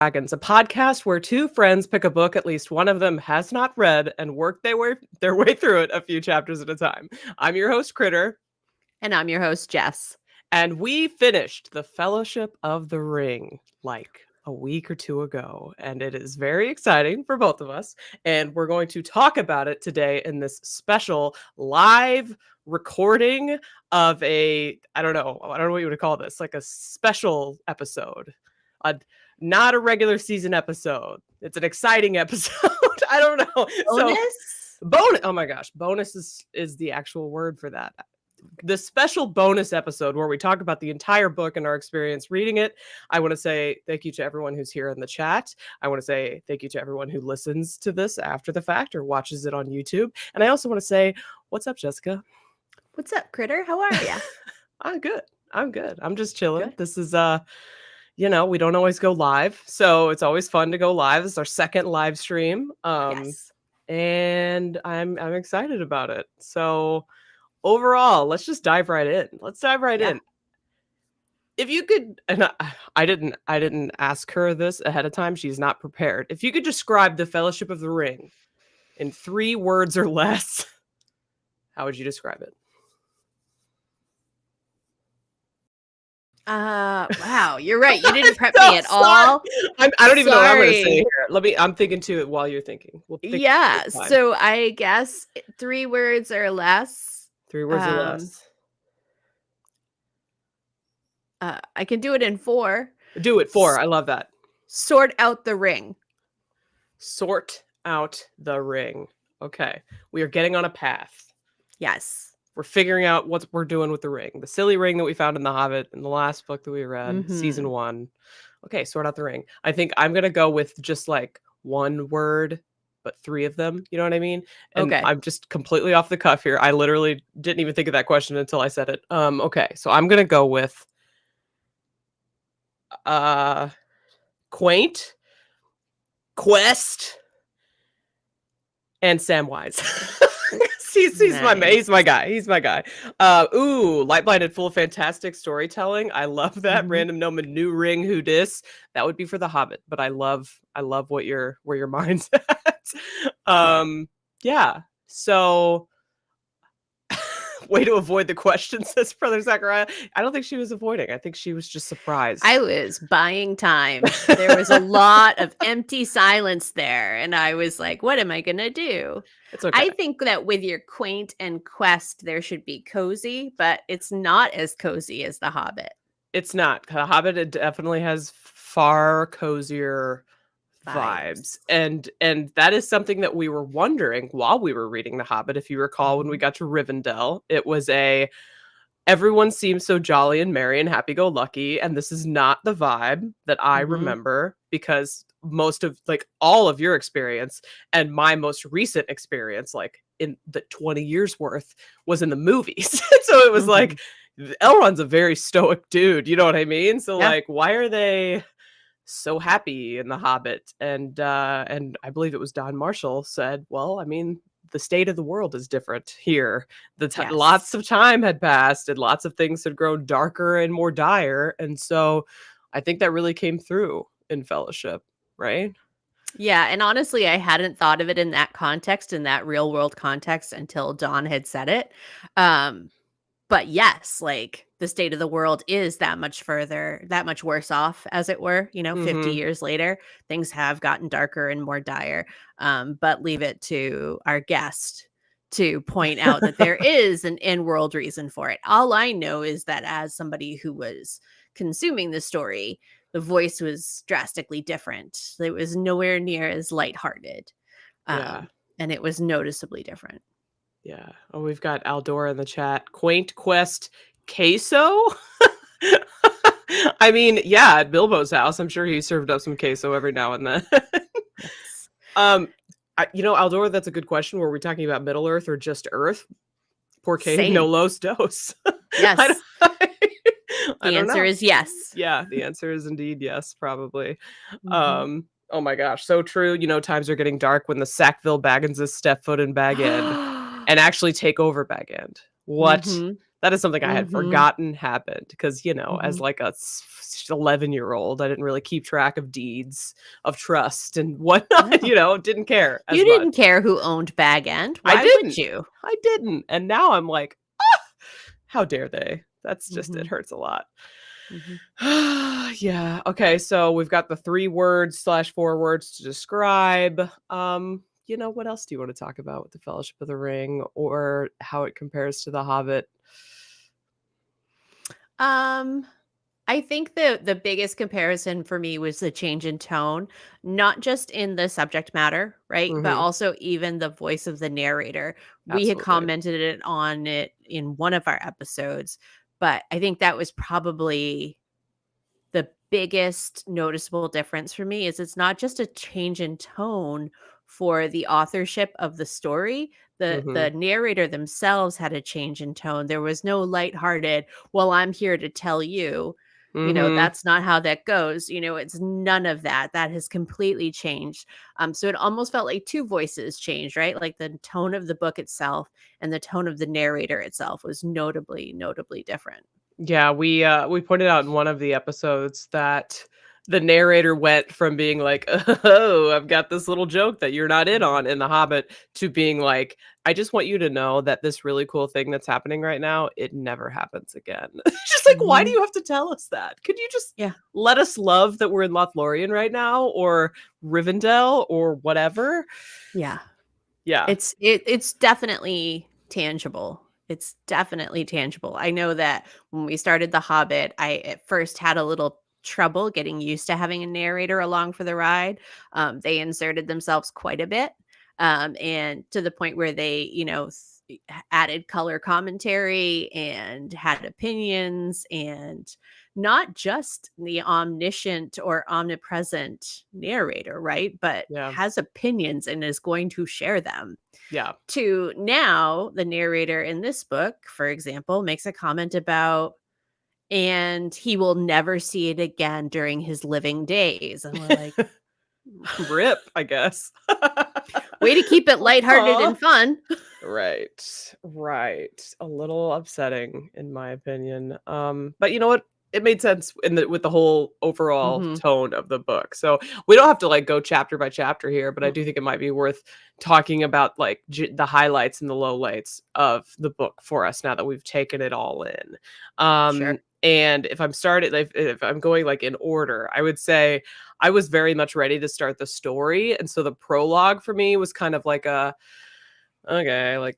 Dragons, a podcast where two friends pick a book at least one of them has not read and work their way through it a few chapters at a time. I'm your host, Kritter. And I'm your host, Jess. And we finished The Fellowship of the Ring like a week or two ago. And it is very exciting for both of us. And we're going to talk about it today in this special live recording of I don't know what you would call this, like a special episode. Not a regular season episode. It's an exciting episode. I don't know. Bonus? Bonus. Oh my gosh. Bonus is the actual word for that. The special bonus episode where we talk about the entire book and our experience reading it. I want to say thank you to everyone who's here in the chat. I want to say thank you to everyone who listens to this after the fact or watches it on YouTube. And I also want to say, what's up, Jessica? What's up, Kritter? How are you? I'm good. I'm just chilling. Good. This is we don't always go live, so it's always fun to go live. This is our second live stream. Yes. And I'm excited about it. So overall, let's just dive right in. In. If you could, and I didn't ask her this ahead of time. She's not prepared. If you could describe the Fellowship of the Ring in 3 words or less, how would you describe it? Wow, you're right. You didn't prep me at all. I don't even know what I'm going to say here. I'm thinking to it while you're thinking. Yeah, so I guess 3 words or less. 3 words or less. I can do it in 4. Do it 4. I love that. Sort out the ring. Sort out the ring. Okay. We are getting on a path. Yes. We're figuring out what we're doing with the ring. The silly ring that we found in The Hobbit in the last book that we read, season 1. Okay, sort out the ring. I think I'm going to go with just like 1 word, but 3 of them. You know what I mean? And okay. I'm just completely off the cuff here. I literally didn't even think of that question until I said it. Okay, so I'm going to go with quaint, quest, and Samwise. He's my guy. Light blinded, full of fantastic storytelling. I love that. Random Noman, new ring, who dis. That would be for The Hobbit, but I love where your mind's at. Yeah. So way to avoid the question, says Brother Zachariah. I don't think she was avoiding. I think she was just surprised. I was buying time. There was a lot of empty silence there. And I was like, what am I going to do? It's okay. I think that with your quaint and quest, there should be cozy, but it's not as cozy as The Hobbit. It's not. The Hobbit, it definitely has far cozier vibes. And that is something that we were wondering while we were reading The Hobbit. If you recall, when we got to Rivendell, it was everyone seems so jolly and merry and happy-go-lucky, and this is not the vibe that I remember, because most of all of your experience and my most recent experience, like in the 20 years worth, was in the movies. So it was like Elrond's a very stoic dude, you know what I mean? So why are they so happy in The Hobbit? And I believe it was Don Marshall said, well, I mean, the state of the world is different here. Lots of time had passed and lots of things had grown darker and more dire. And so I think that really came through in Fellowship, right? Yeah. And honestly, I hadn't thought of it in that context, in that real world context, until Don had said it. But yes, like the state of the world is that much worse off, as it were. 50 years later, things have gotten darker and more dire. But leave it to our guest to point out that there is an in-world reason for it. All I know is that as somebody who was consuming the story, the voice was drastically different. It was nowhere near as lighthearted. And it was noticeably different. Yeah. Oh, we've got Aldora in the chat. Quaint quest queso. I mean, yeah, at Bilbo's house, I'm sure he served up some queso every now and then. Aldora, that's a good question. Were we talking about Middle Earth or just Earth? Porque no los dos. Yes. The answer is yes. Yeah, the answer is indeed yes, probably. Oh my gosh, so true. Times are getting dark when the Sackville Bagginses step foot in Bag End and actually take over Bag End. What That is something I had Mhm. forgotten happened because, as Mhm. like a 11-year-old, I didn't really keep track of deeds of trust and whatnot, No. didn't care as You much. didn't care who owned Bag End. I Why would didn't. you? I didn't. And now I'm like, how dare they? That's just, it Mhm. hurts a lot. Mhm. Yeah. Okay. So we've got the 3 words/4 words to describe. What else do you want to talk about with the Fellowship of the Ring or how it compares to the Hobbit? Um, I think the biggest comparison for me was the change in tone, not just in the subject matter, right? But Hmm. also even the voice of the narrator. We had Absolutely. commented on it in one of our episodes, but I think that was probably the biggest noticeable difference for me is it's not just a change in tone for the authorship of the story. The Hmm. narrator themselves had a change in tone. There was no lighthearted, well, I'm here to tell you, Hmm. that's not how that goes. It's none of that. That has completely changed. So it almost felt like two voices changed, right? Like the tone of the book itself and the tone of the narrator itself was notably different. Yeah, we pointed out in one of the episodes that the narrator went from being like, "Oh, I've got this little joke that you're not in Mhm. on in The Hobbit," to being like, "I just want you to know that this really cool thing that's happening right now, it never happens again." Just like, why do Mhm. you have to tell us that? Could you just Yeah. let us love that we're in Lothlorien right now or Rivendell or whatever? Yeah. Yeah. It's definitely tangible. It's definitely tangible. I know that when we started The Hobbit, I at first had a little trouble getting used to having a narrator along for the ride. They inserted themselves quite a bit, and to the point where they, added color commentary and had opinions and not just the omniscient or omnipresent narrator, right? But Yeah. has opinions and is going to share them. Yeah. To now, the narrator in this book, for example, makes a comment about, and he will never see it again during his living days. And we're like, Rip, I guess. way to keep it lighthearted Aw. and fun. Right, right. A little upsetting in my opinion. But you know what? It made sense with the whole overall Hmm. tone of the book. So we don't have to like go chapter by chapter here, but I do Mm, think it might be worth talking about like the highlights and the lowlights of the book for us now that we've taken it all in. sure. And if I'm going like in order, I would say I was very much ready to start the story, and so the prologue for me was kind of like a okay, like,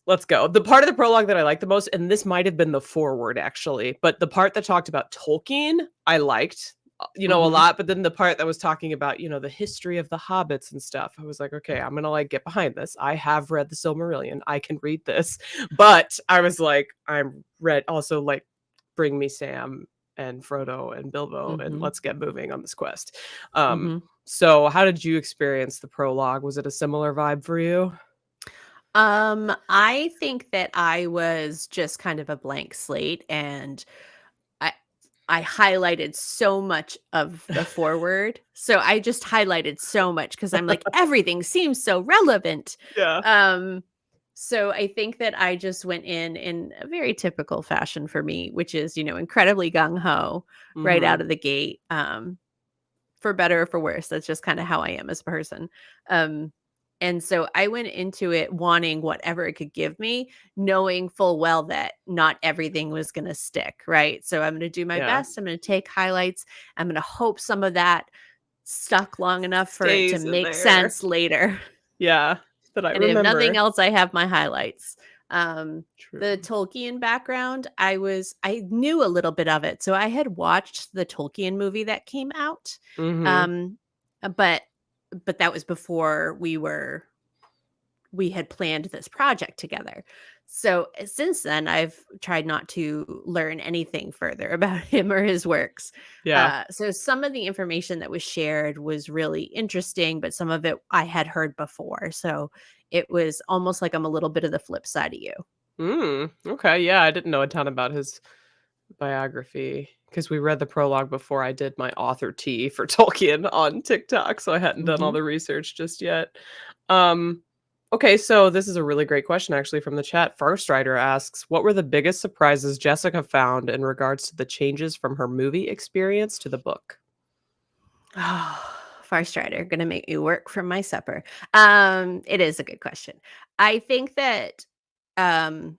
let's go. The part of the prologue that I liked the most, and this might have been the foreword actually, but the part that talked about Tolkien, I liked, a Hmm. lot. But then the part that was talking about, the history of the hobbits and stuff, I was like, okay, I'm gonna like get behind this. I have read the Silmarillion. I can read this. But I was like, I'm read also like bring me Sam and Frodo and Bilbo and Hmm. let's get moving on this quest. Um, Hmm. so how did you experience the prologue? Was it a similar vibe for you? I think that I was just kind of a blank slate, and I I highlighted so much of the forward. So I just highlighted so much because I'm like, everything seems so relevant. Yeah. Um, so I think that I just went in a very typical fashion for me, which is, incredibly gung ho right out Mhm. of the gate. For better or for worse. That's just kind of how I am as a person. Um, and so I went into it wanting whatever it could give me, knowing full well that not everything was going to stick, right? So I'm going to do my Yeah. best. I'm going to take highlights. I'm going to hope some of that stuck long enough for it to Stays in make there. sense later. Yeah, that I And if nothing remember. else, I have my highlights. Um, the True. Tolkien background, I knew a little bit of it. So I had watched the Tolkien movie that came out. Mhm. Um, but that was before we had planned this project together. So since then, I've tried not to learn anything further about him or his works. Yeah. So some of the information that was shared was really interesting, but some of it I had heard before. So it was almost like I'm a little bit of the flip side of you. Okay, yeah, I didn't know a ton about his biography because we read the prologue before I did my author tea for Tolkien on TikTok, so I hadn't done all Hmm. the research just yet. Um, Okay, so this is a really great question actually from the chat. First Rider asks, what were the biggest surprises Jessica found in regards to the changes from her movie experience to the book? Oh, Far Strider, gonna make me work for my supper. It is a good question. I think that um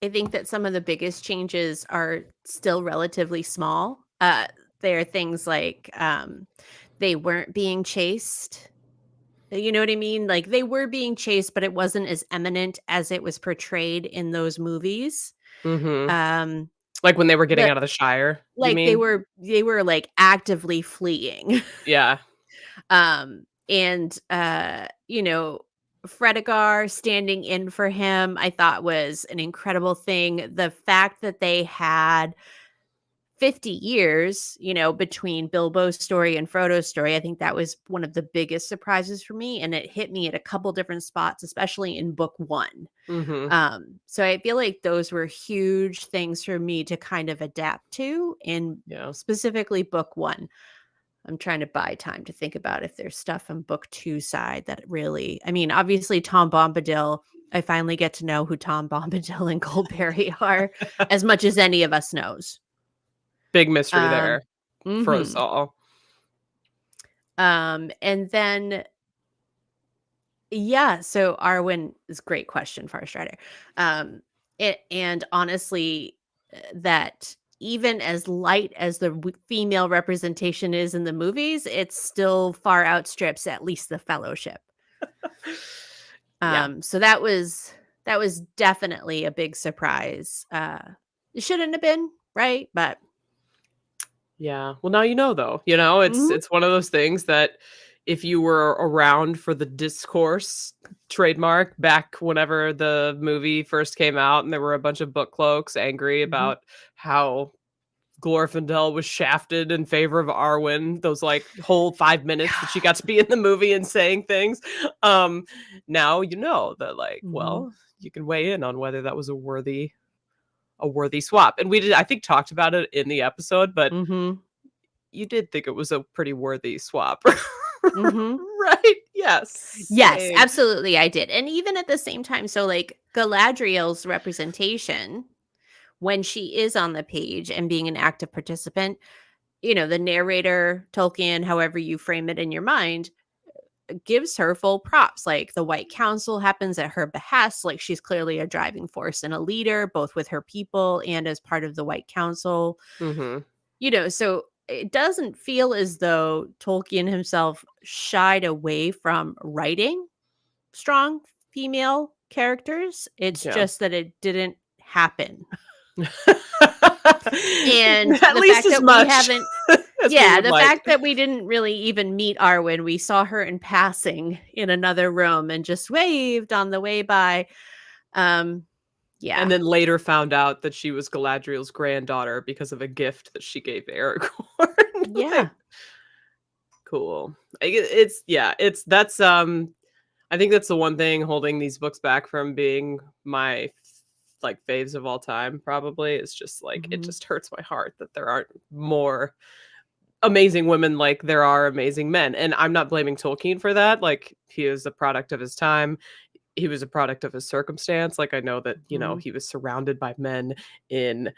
I think that some of the biggest changes are still relatively small. There are things like they weren't being chased. You know what I mean? Like they were being chased, but it wasn't as eminent as it was portrayed in those movies. Mhm. Um, Like when they were getting the out of the Shire, you like mean? they were like actively fleeing. Yeah. And Fredegar standing in for him, I thought was an incredible thing. The fact that they had 50 years, between Bilbo's story and Frodo's story, I think that was one of the biggest surprises for me. And it hit me at a couple different spots, especially in book one. Mhm. So I feel like those were huge things for me to kind of adapt to in Yeah. specifically book one. I'm trying to buy time to think about if there's stuff on book 2 side that really I mean, obviously, Tom Bombadil, I finally get to know who Tom Bombadil and Goldberry are as much as any of us knows. Big mystery Um there for us Mhm. all. And then yeah, so Arwen is a great question, Far Strider. And honestly, that even as light as the female representation is in the movies, it still far outstrips at least the Fellowship. Yeah. So that was definitely a big surprise. It shouldn't have been, right? But Yeah. Well, now you know though. mhm, It's one of those things that if you were around for the discourse trademark back whenever the movie first came out and there were a bunch of book cloaks angry mhm. about how Glorfindel was shafted in favor of Arwen, those like whole 5 minutes that she got to be in the movie and saying things. Um, Now you know that like, Mhm, well, you can weigh in on whether that was a worthy swap. And we did, I think, talked about it in the episode, but mhm, you did think it was a pretty worthy swap. mhm. Right? Yes. Yes, Same. absolutely, I did. And even at the same time, so like Galadriel's representation when she is on the page and being an active participant, the narrator, Tolkien, however you frame it in your mind, gives her full props. Like the White Council happens at her behest. Like she's clearly a driving force and a leader, both with her people and as part of the White Council. Mhm. So it doesn't feel as though Tolkien himself shied away from writing strong female characters. It's Yeah. just that it didn't happen. And At the least fact as that we much haven't as we yeah, would the like. fact that we didn't really even meet Arwen, we saw her in passing in another room and just waved on the way by. Um, And yeah. then later found out that she was Galadriel's granddaughter because of a gift that she gave Aragorn. Yeah. Like, cool. It's yeah, it's that's I think that's the one thing holding these books back from being my like faves of all time probably. It's just like it Mhm. just hurts my heart that there aren't more amazing women like there are amazing men. And I'm not blaming Tolkien for that. Like he is a product of his time, he was a product of his circumstance. Like I know that, Mhm. he was surrounded by men in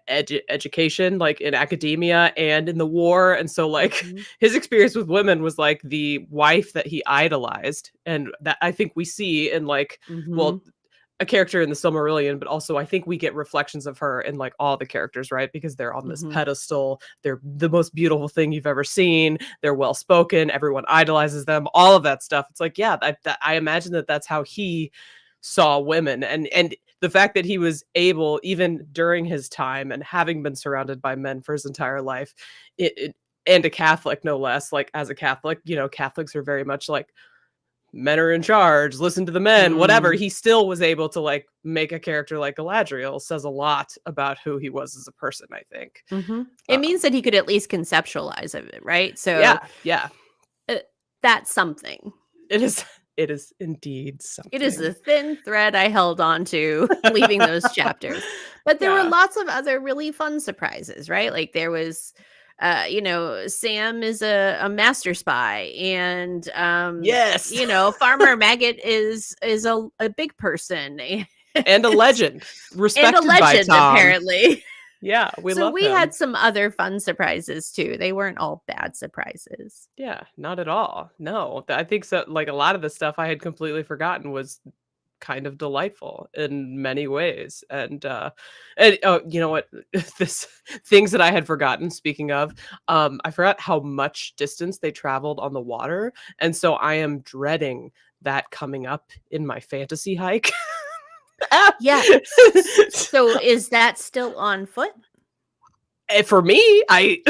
education, like in academia and in the war. And so like Mhm. his experience with women was like the wife that he idolized. And that I think we see in like, Mhm. well, a character in the Silmarillion, but also I think we get reflections of her in like all the characters, right? Because they're on this Mhm. pedestal. They're the most beautiful thing you've ever seen. They're well spoken. Everyone idolizes them. All of that stuff. It's like, yeah, I imagine that that's how he saw women, and the fact that he was able, even during his time and having been surrounded by men for his entire life, and a Catholic no less. Like as a Catholic, Catholics are very much like men are in charge, listen to the men, whatever. Mm. He still was able to like make a character like Galadriel says a lot about who he was as a person, I think. Mhm. It means Um, that he could at least conceptualize of it, right? So, yeah, yeah. uh, that's something. It is it is indeed It is something. the thin thread I held on to leaving those chapters. But there were Yeah. lots of other really fun surprises, right? Like there was Sam is a master spy, and Yes. Farmer Maggot is a big person And a legend, and a respected by legend Tom. apparently. Yeah, we So love we him. had some other fun surprises too. They weren't all bad surprises. Yeah, not at all. No, I think so. Like a lot of the stuff I had completely forgotten was kind of delightful in many ways. And oh, you know what? This things that I had forgotten. Speaking of, I forgot how much distance they traveled on the water, and so I am dreading that coming up in my fantasy hike. Yeah. So is that still on foot? For me, I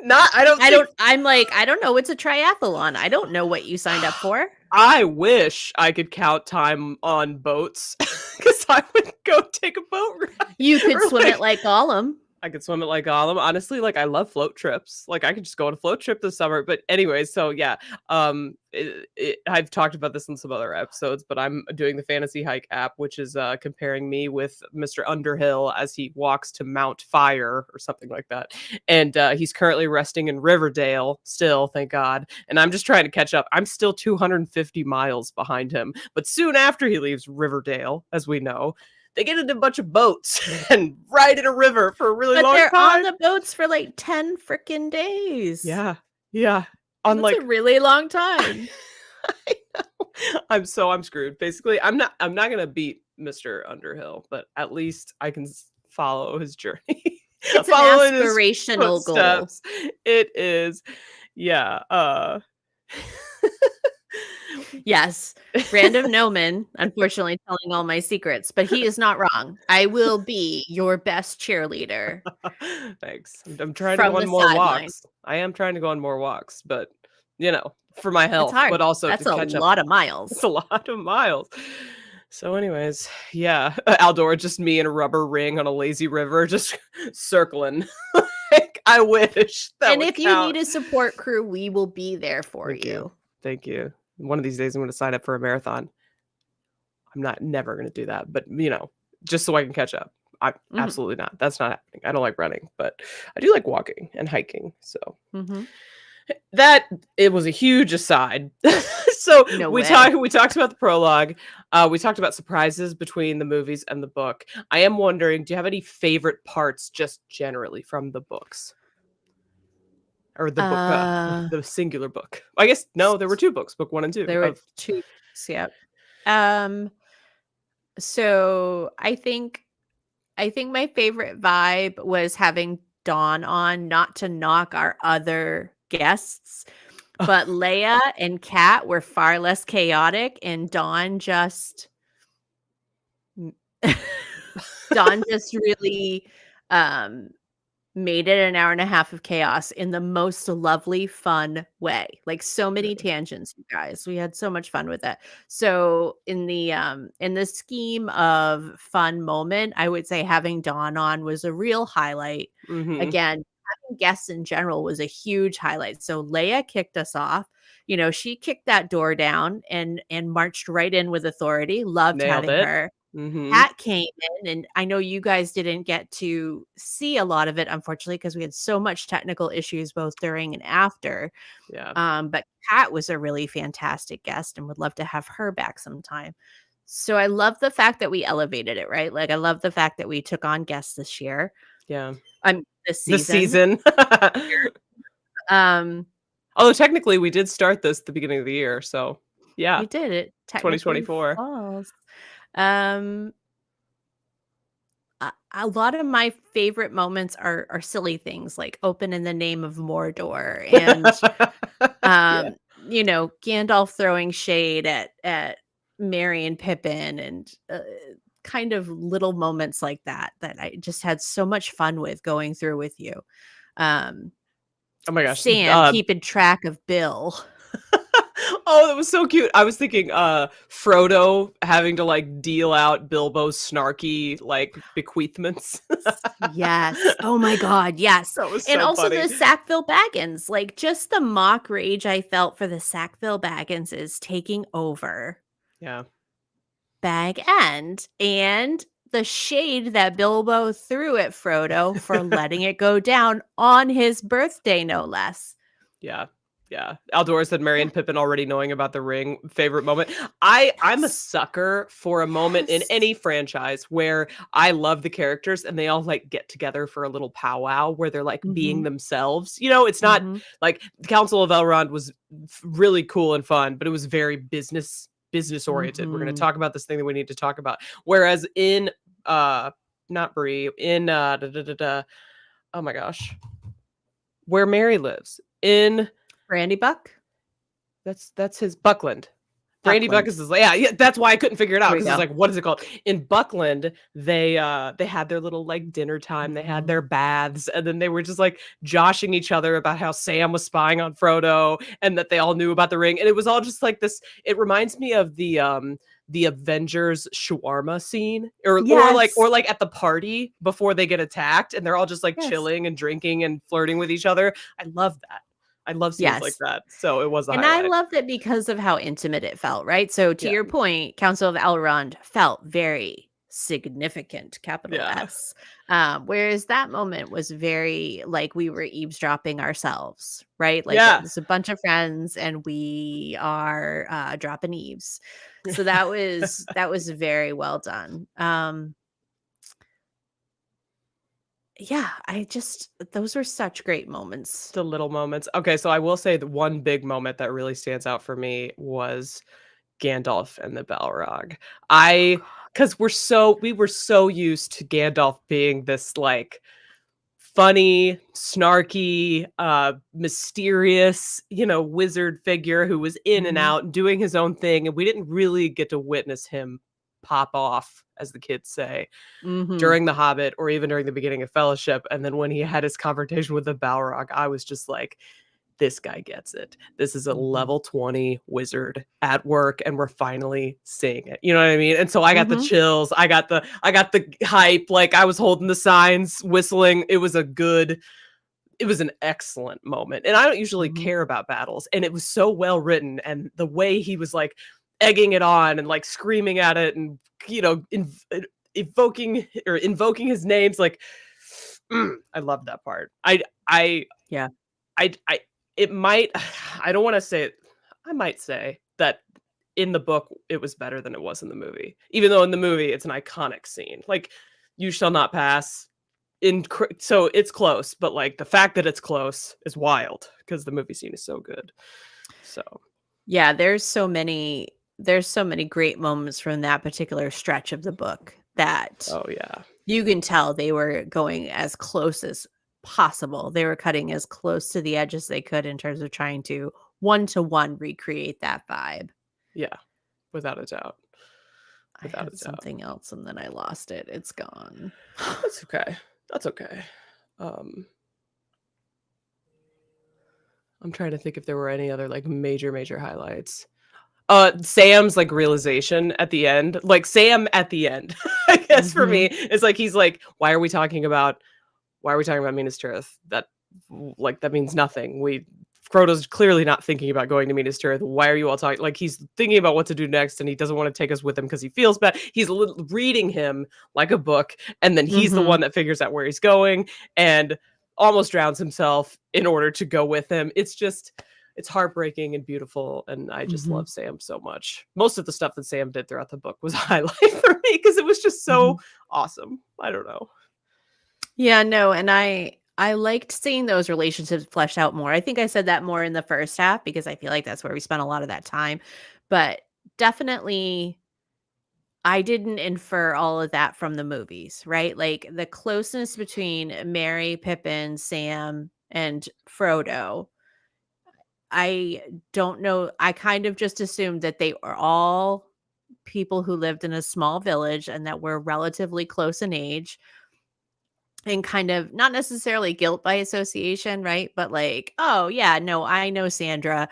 not. I don't think. I don't know. It's a triathlon. I don't know what you signed up for. I wish I could count time on boats because I would go take a boat ride. You could Or, swim it like Gollum. I could swim it like Gollum. Honestly, like I love float trips. Like I could just go on a float trip this summer. But anyway, so yeah, I've talked about this in some other episodes, but I'm doing the Fantasy Hike app, which is comparing me with Mr. Underhill as he walks to Mount Fire or something like that. And he's currently resting in Riverdale still, thank God. And I'm just trying to catch up. I'm still 250 miles behind him. But soon after he leaves Riverdale, as we know, they get into a bunch of boats and ride in a river for a really But long they're time. on the boats for like 10 freaking days. Yeah. Yeah. On That's like a really long time. I know. I'm screwed. Basically, I'm not gonna beat Mr. Underhill, but at least I can follow his journey. It's an Follow in his aspirational goal. footsteps. It is. Yeah. Yes. Random Noman, unfortunately telling all my secrets, but he is not wrong. I will be your best cheerleader. Thanks. I'm trying to From go on the more sideline. walks. I am trying to go on more walks, but for my It's health, hard. but also That's to a catch up. lot of It's miles. a lot of miles. So, anyways, yeah, Aldor, just me in a rubber ring on a lazy river, just circling. Like, I wish that And would if you count. need a support crew, we will be there for Thank you. you. Thank you. One of these days, I'm going to sign up for a marathon. I'm never going to do that, but just so I can catch up. I absolutely not. That's not happening. I don't like running, but I do like walking and hiking. So that it was a huge aside. So No we way. talked about the prologue. We talked about surprises between the movies and the book. I am wondering, do you have any favorite parts just generally from the books? Or the book, the singular book. I guess no, there were two books, book 1 and 2. There were two books, yep. So I think my favorite vibe was having Dawn on, not to knock our other guests, but Leia and Kat were far less chaotic, and Dawn just really made it an hour and a half of chaos in the most lovely, fun way. Like so many tangents, you guys. We had so much fun with it. So in the scheme of fun moment, I would say having Dawn on was a real highlight. Again, having guests in general was a huge highlight. So Leia kicked us off. She kicked that door down and marched right in with authority. Loved Nailed having it. her. Pat came in, and I know you guys didn't get to see a lot of it, unfortunately, because we had so much technical issues both during and after. Yeah. But Pat was a really fantastic guest and would love to have her back sometime. So I love the fact that we elevated it, right? Like I love the fact that we took on guests this year. Yeah. This season. Although technically we did start this at the beginning of the year, so yeah. We did it. 2024. Falls. A lot of my favorite moments are silly things like open in the name of Mordor and Gandalf throwing shade at Merry and Pippin and kind of little moments like that I just had so much fun with going through with you. Oh my gosh. Sam keeping track of Bill. Oh, that was so cute. I was thinking Frodo having to like deal out Bilbo's snarky like bequeathments. Yes. Oh my God. Yes. That was And so also funny. the Sackville Baggins, like just the mock rage I felt for the Sackville Baggins is taking over Yeah. Bag End and the shade that Bilbo threw at Frodo for letting it go down on his birthday, no less. Yeah. Yeah. Aldora said Merry and Pippin already knowing about the ring. Favorite moment. I'm a Yes. sucker for a moment in Yes. any franchise where I love the characters and they all like get together for a little powwow where they're like being Mhm. themselves. You know, it's not Mhm. like the Council of Elrond was really cool and fun, but it was very business oriented. We're going to Mhm. talk about this thing that we need to talk about. Whereas in not Bree, in oh my gosh, where Mary lives in Brandybuck? that's his Buckland. Brandy Buck Buckland. is his, yeah, that's why I couldn't figure it out There we because it's go. like, what is it called? In Buckland, they had their little like dinner time, they had Mhm. their baths, and then they were just like joshing each other about how Sam was spying on Frodo and that they all knew about the ring. And it was all just like this. It reminds me of the Avengers shawarma scene, Yes. or like at the party before they get attacked, and they're all just like Yes. chilling and drinking and flirting with each other. I love that. I love scenes like Yes. that. So it was a And I highlight. loved it because of how intimate it felt, right? So to Yeah. your point, Council of Elrond felt very significant, capital Yeah. S. Whereas that moment was very like we were eavesdropping ourselves, right? Like Yeah. it's a bunch of friends and we are dropping eaves. So that was very well done. Yeah, I just those were such great moments. The little moments. Okay, so I will say the one big moment that really stands out for me was Gandalf and the Balrog. Oh I god. Because we were so used to Gandalf being this like funny, snarky, mysterious, wizard figure who was in and Mhm. out and doing his own thing, and we didn't really get to witness him pop off, as the kids say, Mhm. during The Hobbit or even during the beginning of Fellowship. And then when he had his confrontation with the Balrog, I was just like, this guy gets it. This is a Mhm. level 20 wizard at work and we're finally seeing it. You know what I mean? And so I got the Mhm. chills. I got the hype. Like I was holding the signs, whistling. It was an excellent moment. And I don't usually Mhm. care about battles. And it was so well written. And the way he was like egging it on and like screaming at it and, evoking or invoking his names, like, I love that part. I, Yeah. I, it might, I don't want to say it. I might say that in the book, it was better than it was in the movie, even though in the movie, it's an iconic scene. Like, you shall not pass so it's close, but like the fact that it's close is wild because the movie scene is so good. So Yeah, there's so many great moments from that particular stretch of the book that oh yeah. you can tell they were going as close as possible. They were cutting as close to the edge as they could in terms of trying to one-to-one recreate that vibe. Yeah, without a doubt. I Without had a doubt. something else and then I lost it. It's gone. That's okay. That's okay. Um, I'm trying to think if there were any other like major highlights. Sam's like realization at the end. Like Sam at the end, I guess for me, Mhm. is like he's like, why are we talking about Minas Tirith? Like that means nothing. Frodo's clearly not thinking about going to Minas Tirith. Why are you all talking? Like he's thinking about what to do next, and he doesn't want to take us with him because he feels bad. He's reading him like a book, and then he's the Mhm. one that figures out where he's going and almost drowns himself in order to go with him. It's heartbreaking and beautiful, and I just Mhm. love Sam so much. Most of the stuff that Sam did throughout the book was a highlight for me because it was just so Mhm. awesome. I don't know. Yeah, no, and I liked seeing those relationships fleshed out more. I think I said that more in the first half because I feel like that's where we spent a lot of that time. But definitely I didn't infer all of that from the movies, right? Like the closeness between Mary, Pippin, Sam, and Frodo. I don't know. I kind of just assumed that they were all people who lived in a small village and that were relatively close in age and kind of not necessarily guilt by association, right? But like, oh yeah, no, I know Sandra.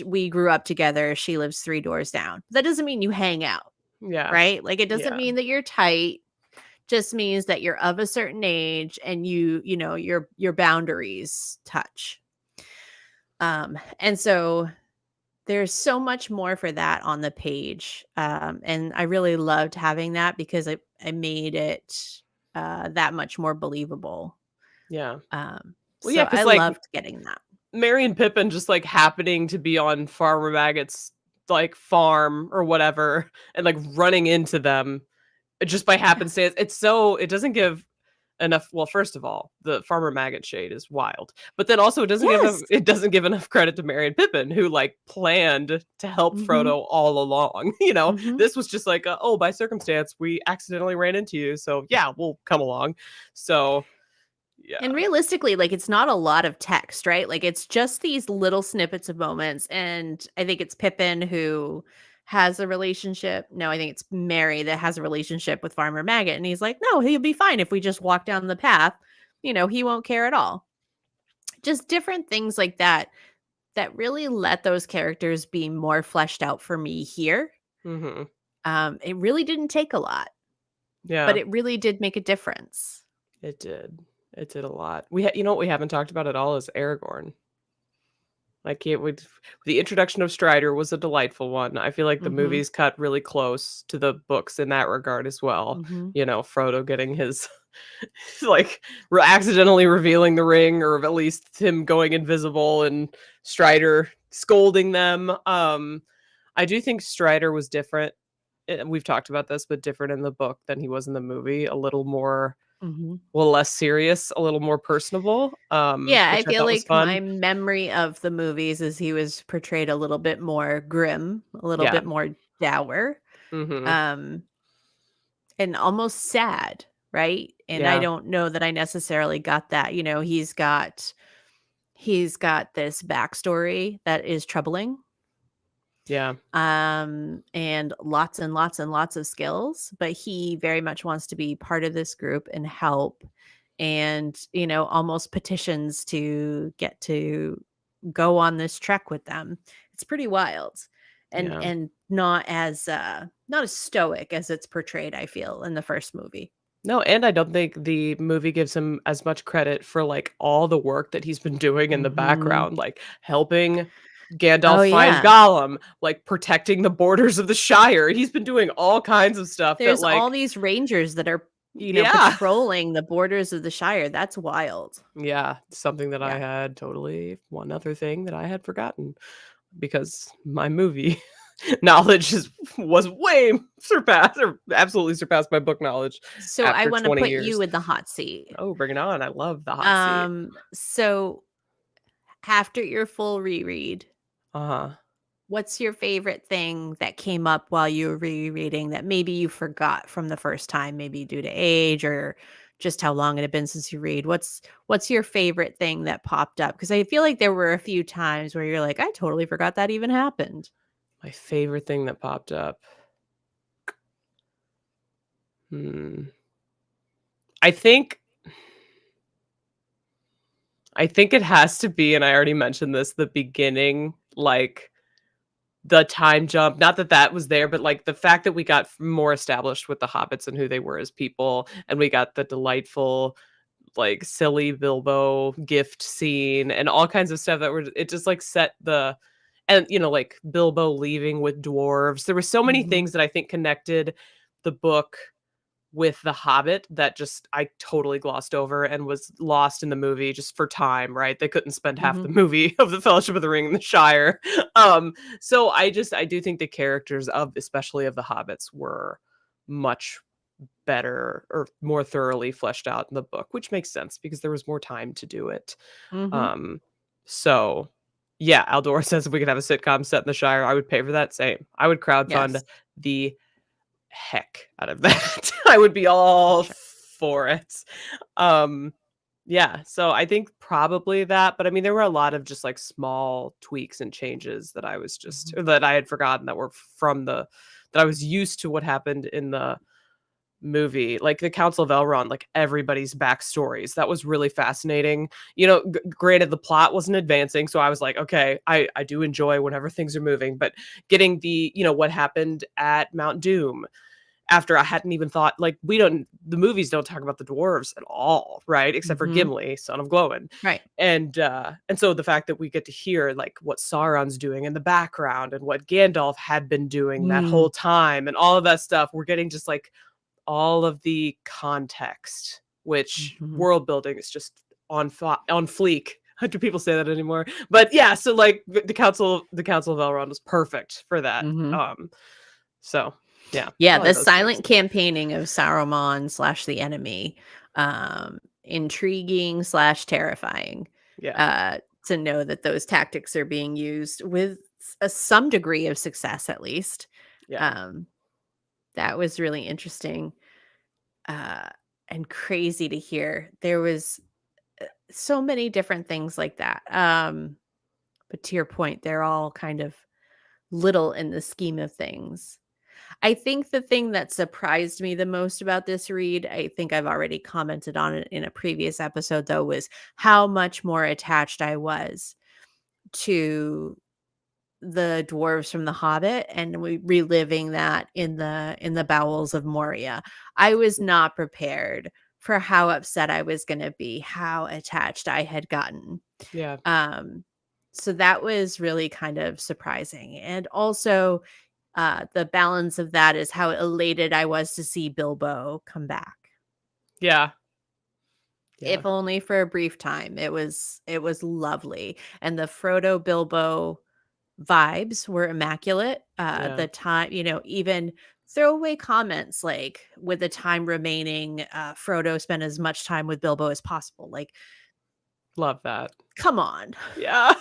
We grew up together. She lives 3 doors down. That doesn't mean you hang out, Yeah. right? Like it doesn't Yeah. mean that you're tight. Just means that you're of a certain age and your boundaries touch. And so there's so much more for that on the page, and I really loved having that because it made it that much more believable. Yeah. Well, So yeah, because I like loved getting that. Merry and Pippin just like happening to be on Farmer Maggot's like farm or whatever, and like running into them just by Yes. happenstance. It doesn't give enough. Well, first of all, the Farmer Maggot shade is wild, but then also Yes. it doesn't give enough credit to Merry and Pippin, who like planned to help Mhm. Frodo all along. Mhm. This was just like, oh, by circumstance, we accidentally ran into you, so yeah, we'll come along. So yeah. And realistically, like, it's not a lot of text, right? Like, it's just these little snippets of moments, and I think it's Pippin who has a relationship. No, I think it's Mary that has a relationship with Farmer Maggot, and he's like, "No, he'll be fine if we just walk down the path. He won't care at all." Just different things like that that really let those characters be more fleshed out for me here. Hmm. It really didn't take a lot, but Yeah, it really did make a difference. it did. It did a lot. You know what we haven't talked about at all is Aragorn. Like it would The introduction of Strider was a delightful one. I feel like the Mhm. movies cut really close to the books in that regard as well. Mhm. Frodo getting his like accidentally revealing the ring, or at least him going invisible, and Strider scolding them. I do think Strider was different. We've talked about this, but different in the book than he was in the movie. A little more, Mhm. well, less serious, a little more personable, Yeah, I which I feel thought was like my fun. memory of the movies is he was portrayed a little bit more grim, a little Yeah. bit more dour, Hmm. um, and almost sad, right? And I Yeah. don't know that I necessarily got that. He's got this backstory that is troubling, Yeah. and lots and lots and lots of skills, but he very much wants to be part of this group and help, and almost petitions to get to go on this trek with them. It's pretty wild, and Yeah. and not as stoic as it's portrayed, I feel, in the first movie. No, and I don't think the movie gives him as much credit for like all the work that he's been doing in the Mhm. background, like helping Gandalf Oh, find yeah. Gollum, like protecting the borders of the Shire. He's been doing all kinds of stuff that There's all like, these rangers that are, yeah. patrolling the borders of the Shire. That's wild. Yeah, something that I Yeah. had totally one other thing that I had forgotten because my movie knowledge was way surpassed, or absolutely surpassed my book knowledge So I after wanna 20 put you years. in the hot seat. Oh, bring it on. I love the hot seat. So after your full reread, Uh-huh. what's your favorite thing that came up while you were rereading that maybe you forgot from the first time, maybe due to age or just how long it had been since you read? What's your favorite thing that popped up? Because I feel like there were a few times where you're like, I totally forgot that even happened. My favorite thing that popped up. Hmm. I think I think it has to be, and I already mentioned this, the beginning, like the time jump. Not that that was there, but like the fact that we got more established with the hobbits and who they were as people, and we got the delightful, like silly Bilbo gift scene and all kinds of stuff that were it just like set the, and like Bilbo leaving with dwarves. There were so many Mhm. things that I think connected the book with The Hobbit that just I totally glossed over and was lost in the movie just for time, right? They couldn't spend half the Mhm. movie of the Fellowship of the Ring in the Shire. So I do think the characters of, especially of the hobbits, were much better or more thoroughly fleshed out in the book, which makes sense because there was more time to do it. Mhm. Um so yeah, Aldor says if we could have a sitcom set in the Shire, I would pay for that. Same. I would crowdfund Yes, the heck out of that. I would be for all sure. for it. Um, yeah, so I think probably that, but I mean, there were a lot of just like small tweaks and changes that I was just, Mhm. or that I had forgotten that were from that I was used to what happened in the movie, like the Council of Elrond, like everybody's backstories. That was really fascinating. Granted, the plot wasn't advancing, so I was like, okay, I do enjoy whenever things are moving, but getting the, what happened at Mount Doom after I hadn't even thought, like, the movies don't talk about the dwarves at all, right? Except for Mhm. Gimli, son of Glowin. Right. And so the fact that we get to hear like what Sauron's doing in the background and what Gandalf had been doing that Mm. whole time and all of that stuff, we're getting just like all of the context, which Mhm. world building is just on fleek. Do people say that anymore? But yeah, so like the Council of Elrond was perfect for that. Mhm. So yeah, Yeah, I like the those things. silent campaigning of Saruman slash the enemy, intriguing slash terrifying. Yeah, To know that those tactics are being used with some degree of success, at least. yeah, Um, that was really interesting, uh, and crazy to hear. There was so many different things like that. But to your point, they're all kind of little in the scheme of things. I think the thing that surprised me the most about this read, I think I've already commented on it in a previous episode, though, was how much more attached I was to the dwarves from The Hobbit and reliving that in the bowels of Moria. I was not prepared for how upset I was going to be, how attached I had gotten. yeah, Um, so that was really kind of surprising. And also, the balance of that is how elated I was to see Bilbo come back. yeah, yeah, If only for a brief time. It was lovely. And the Frodo Bilbo vibes were immaculate. yeah. The time, even throwaway comments like with the time remaining, Frodo spent as much time with Bilbo as possible. Like, Love that. come on. Yeah.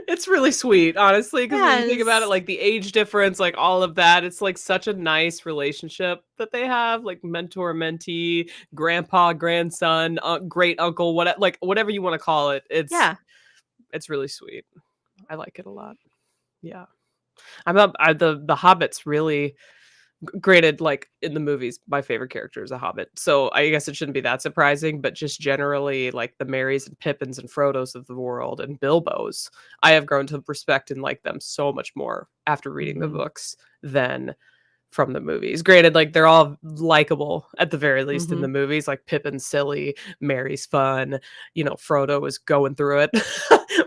It's really sweet, honestly, because when you think about it, Yes. like, the age difference, like, all of that, it's, like, such a nice relationship that they have, like, mentor-mentee, grandpa-grandson, great-uncle, whatever you wanna call it, Yeah. it's really sweet. I like it a lot. Yeah. I'm a I the Hobbit's really granted, like, in the movies, my favorite character is a Hobbit, so I guess it shouldn't be that surprising, but just generally, like, the Merrys and Pippins and Frodos of the world and Bilbos, I have grown to respect and like them so much more after reading the Mhm. books than from the movies. Granted, like, they're all likable at the very least in the Mhm. movies, like, Pippin's silly, Merry's fun, Frodo is going through it.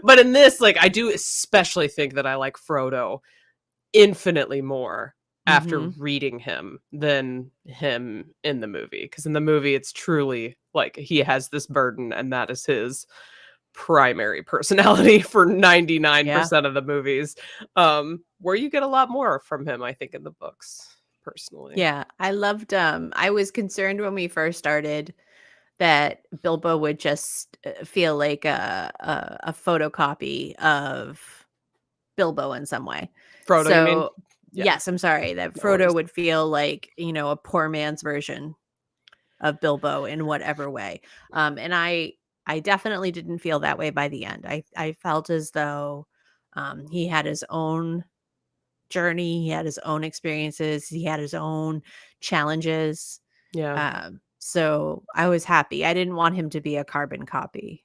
But in this, like, I do especially think that I like Frodo infinitely more after Mhm. reading him than him in the movie. Because in the movie, it's truly like he has this burden, and that is his primary personality for Yeah. 99% of the movies. Where you get a lot more from him, I think, in the books, personally. Yeah, I loved, I was concerned when we first started that Bilbo would just, feel like a photocopy of Bilbo in some way. Frodo, you mean? So Yeah, yes, I'm sorry, that no Frodo worries. would feel like, a poor man's version of Bilbo in whatever way. And I definitely didn't feel that way by the end. I felt as though, he had his own journey, he had his own experiences, he had his own challenges. Yeah. So I was happy. I didn't want him to be a carbon copy.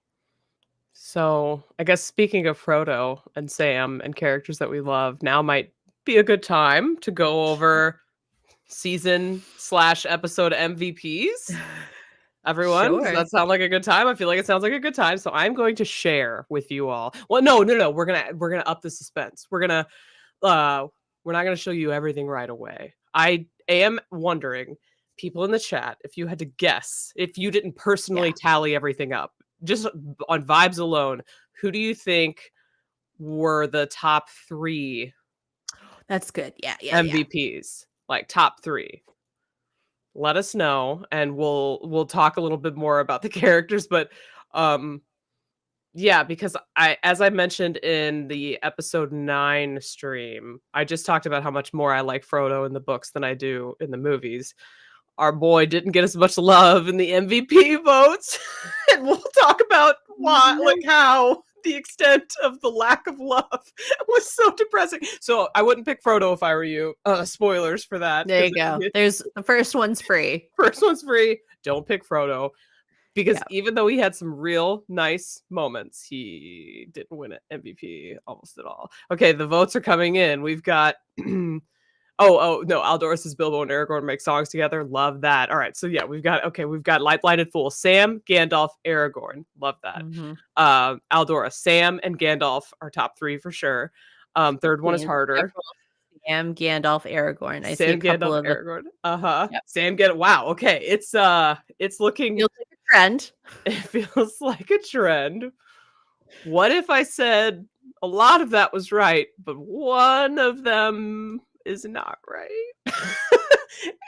So, I guess speaking of Frodo and Sam and characters that we love, now might be a good time to go over season/episode MVPs. Everyone, does Sure. that sound like a good time? I feel like it sounds like a good time, so I'm going to share with you all. Well, no, no, no, we're gonna up the suspense. Uh we're not gonna show you everything right away. I am wondering, people in the chat, if you had to guess, if you didn't personally Yeah. tally everything up, just on vibes alone, who do you think were the top 3 That's good. Yeah, yeah, yeah. MVPs? Like top 3. Let us know and we'll talk a little bit more about the characters, but um yeah, because as I mentioned in the episode 9 stream, I just talked about how much more I like Frodo in the books than I do in the movies. Our boy didn't get as much love in the MVP votes, and we'll talk about why, No. like, how the extent of the lack of love was so depressing. So I wouldn't pick Frodo if I were you. Spoilers for that, There because you go. There's the first one's free. first one's free. Don't pick Frodo, because Yeah. even though he had some real nice moments, he didn't win it MVP almost at all. Okay, the votes are coming in. We've got oh no, Aldor says Bilbo and Aragorn make songs together. Love that. All right, so yeah, we've got Light Blinded Fool, Sam, Gandalf, Aragorn. Love that. Mhm. Aldora, Sam and Gandalf are top 3 for sure. Third one is Queen harder. several Sam, Gandalf, Aragorn. I see a Sam, couple Gandalf, of the Aragorn. yep. Sam, Gandalf. Wow. Okay. It's looking. Feels like a trend. It feels like a trend. What if I said a lot of that was right, but one of them is not right?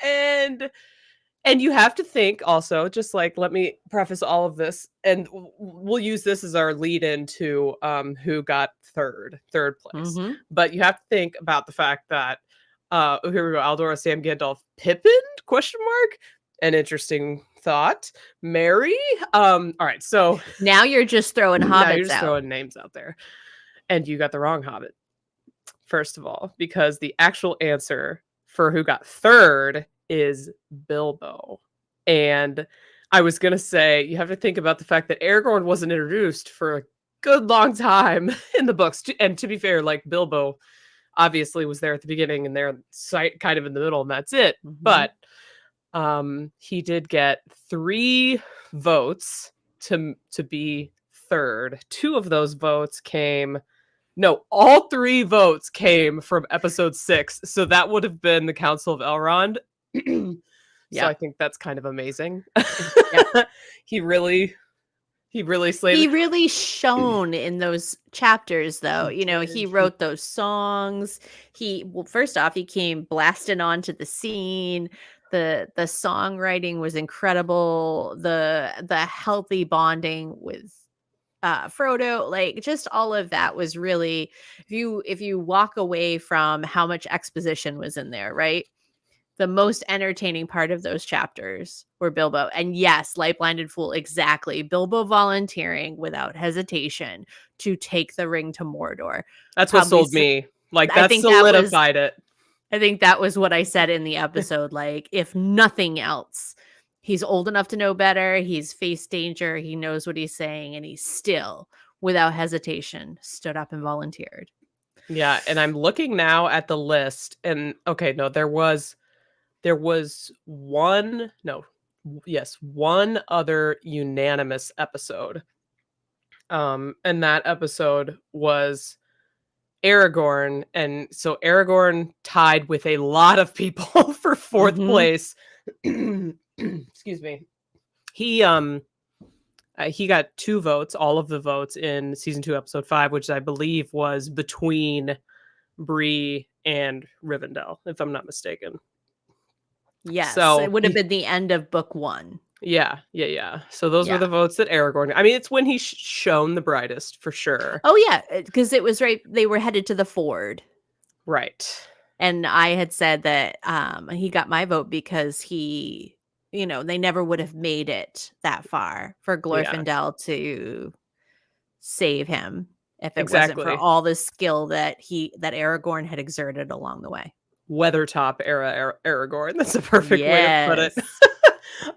and you have to think also, just like, let me preface all of this, and we'll use this as our lead into who got third place. Mhm. But you have to think about the fact that here we go, Aldora, Sam, Gandalf, Pippin? Question mark. An interesting thought. Mary. All right, so Now you're just throwing now you're hobbits just out. throwing names out there, and you got the wrong Hobbit. First of all, because the actual answer for who got third is Bilbo. And I was going to say, you have to think about the fact that Aragorn wasn't introduced for a good long time in the books. And to be fair, like, Bilbo obviously was there at the beginning and they're kind of in the middle, and that's it. Mhm. But he did get 3 votes to be third. 2 of those votes came no, all 3 votes came from episode 6, so that would have been the Council of Elrond. So I think that's kind of amazing. Yep. He really slayed He it. really shone in those chapters, though. He You know, did. he wrote those songs. Well, first off, he came blasting onto the scene. The songwriting was incredible. The healthy bonding with Frodo, like, just all of that was really, if you walk away from how much exposition was in there, right? The most entertaining part of those chapters were Bilbo. And yes, Light Blinded Fool, exactly. Bilbo volunteering without hesitation to take the ring to Mordor. That's what Probably sold me. Like, I that think that was solidified it. I think that was what I said in the episode. Like, if nothing else, he's old enough to know better. He's faced danger. He knows what he's saying. And he still, without hesitation, stood up and volunteered. Yeah, and I'm looking now at the list, and okay, no, there was one, no, yes, one other unanimous episode. And that episode was Aragorn, and so Aragorn tied with a lot of people for 4th Mhm. place. Excuse me. He got 2 votes, all of the votes in season 2, episode 5, which I believe was between Bree and Rivendell, if I'm not mistaken. Yes, So it would have been the end of book 1. yeah. So those were Yeah. the votes that Aragorn. I mean, it's when he shone the brightest, for sure. Oh, yeah, because it was right. They were headed to the ford. Right. And I had said that he got my vote because he, they never would have made it that far for Yeah. Glorfindel to save him if it wasn't for Exactly. all the skill that Aragorn had exerted along the way. Weathertop era Aragorn. That's a perfect way to put it.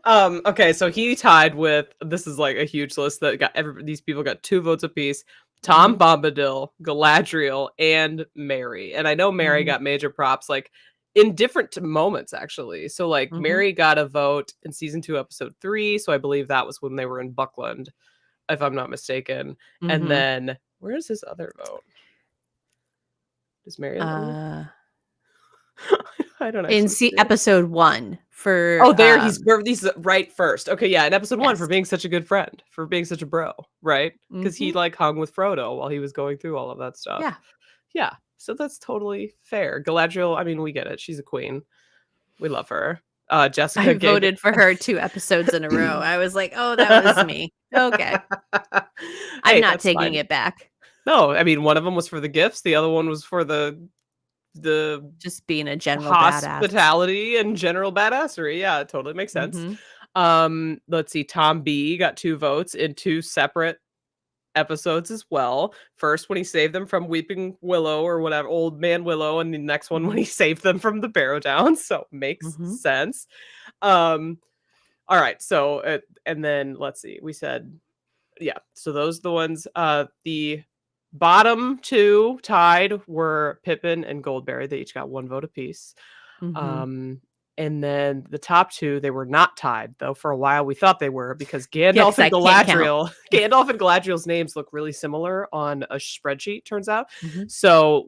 Yes. Okay, so he tied with, this is like a huge list that got these people got 2 votes apiece. Tom Mhm. Bombadil, Galadriel, and Mary. And I know Mary Mhm. got major props, like, in different moments, actually. So, like, Mhm. Mary got a vote in season 2, episode 3. So I believe that was when they were in Buckland, if I'm not mistaken. And Mhm. then where's his other vote? Is Mary in that one? I don't In actually see it. episode 1 for Oh, there he's right first. Okay, yeah, in episode 1 for yes. being such a good friend, for being such a bro, right? Because he Mhm. like hung with Frodo while he was going through all of that stuff. Yeah. Yeah, so that's totally fair. Galadriel, I mean, we get it. She's a queen. We love her. Jessica I gave it. voted for her 2 episodes in a row. I was like, "Oh, that was me." Okay. I'm Hey, not that's taking fine. it back. No, I mean, one of them was for the gifts. The other one was for the Just being a general badass. hospitality and general badassery. Yeah, it totally makes sense. Mhm. Let's see. Tom B got 2 votes in 2 separate episodes as well. First, when he saved them from Weeping Willow or whatever, Old Man Willow, and the next one when he saved them from the Barrow Downs. So makes Mhm. sense. All right. So, and then let's see. We said, yeah. So those are the ones. The bottom 2 tied were Pippin and Goldberry. They each got 1 vote apiece. Mhm. And then the top 2, they were not tied, though for a while we thought they were, because Yeah, Gandalf 'cause and I can't count. Gandalf and Galadriel's names look really similar on a spreadsheet, turns out. Mhm. So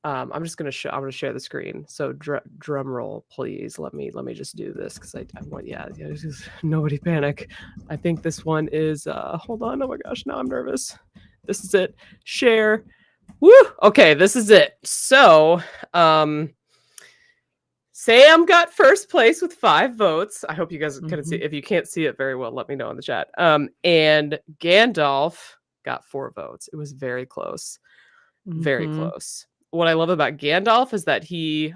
I'm just gonna I'm gonna share the screen. So drum roll, please. Let me just do this because I want just, nobody panic. I think this one is hold on. Oh my gosh, now I'm nervous. This is it. Share. Woo! Okay, this is it. So Sam got first place with 5 votes. I hope you guys can see. If you can't see it very well, let me know in the chat. And Gandalf got 4 votes. It was very close. Very close. What I love about Gandalf is that he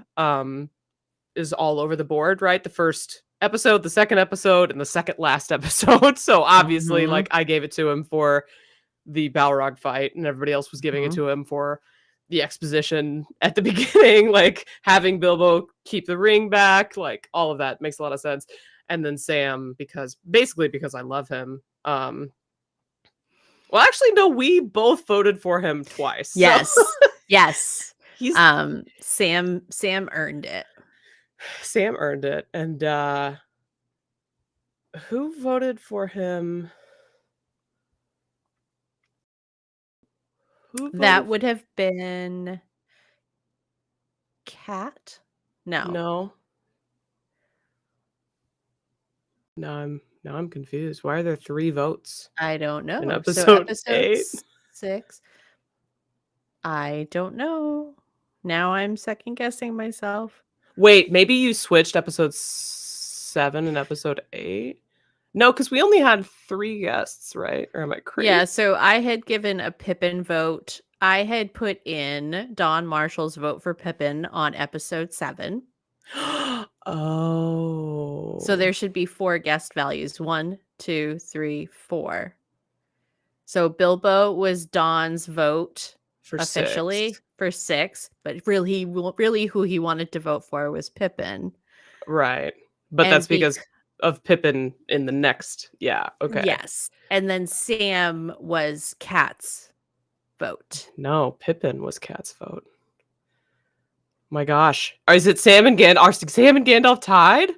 is all over the board, right? The first episode, the second episode, and the second last episode. So obviously, like, I gave it to him for the Balrog fight, and everybody else was giving it to him for the exposition at the beginning, like having Bilbo keep the ring back, like all of that makes a lot of sense. And then Sam, because I love him. Well, actually, no, we both voted for him twice. Yes. So. Yes. He's Sam earned it. Sam earned it. And who voted for him? That would have been Cat? No. Now I'm confused. Why are there 3 votes? I don't know. In So episode 8? 6. I don't know. Now I'm second guessing myself. Wait, maybe you switched episode 7 and episode 8? No, because we only had 3 guests, right? Or am I crazy? Yeah, so I had given a Pippin vote. I had put in Don Marshall's vote for Pippin on episode 7. Oh. So there should be 4 guest values. 1, 2, 3, 4. So Bilbo was Don's vote for officially 6. For 6, but really who he wanted to vote for was Pippin. Right. But that's because of Pippin in the next. Yeah. Okay. Yes. And then Sam was Cat's vote. No, Pippin was Cat's vote. My gosh. Is it Sam and Gandalf? Are Sam and Gandalf tied?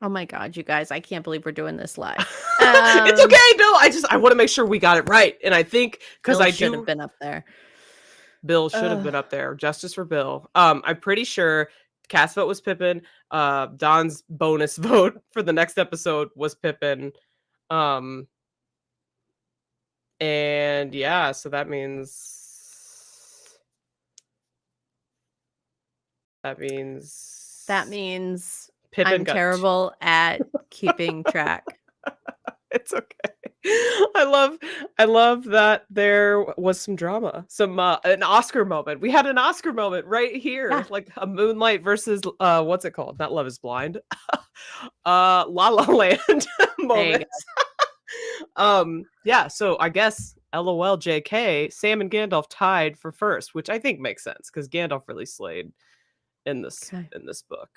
Oh my god, you guys, I can't believe we're doing this live. It's okay. No, I want to make sure we got it right. And I think because I should have been up there. Bill should have been up there. Justice for Bill. I'm pretty sure Cat's vote was Pippin. Don's bonus vote for the next episode was Pippin. And yeah, so that means Pippin I'm terrible at keeping track. It's okay. I love that there was some drama, some an Oscar moment. We had an Oscar moment right here, like a Moonlight versus what's it called? Not Love Is Blind. La La Land moment. Yeah, so I guess LOL JK, Sam and Gandalf tied for first, which I think makes sense because Gandalf really slayed in this book.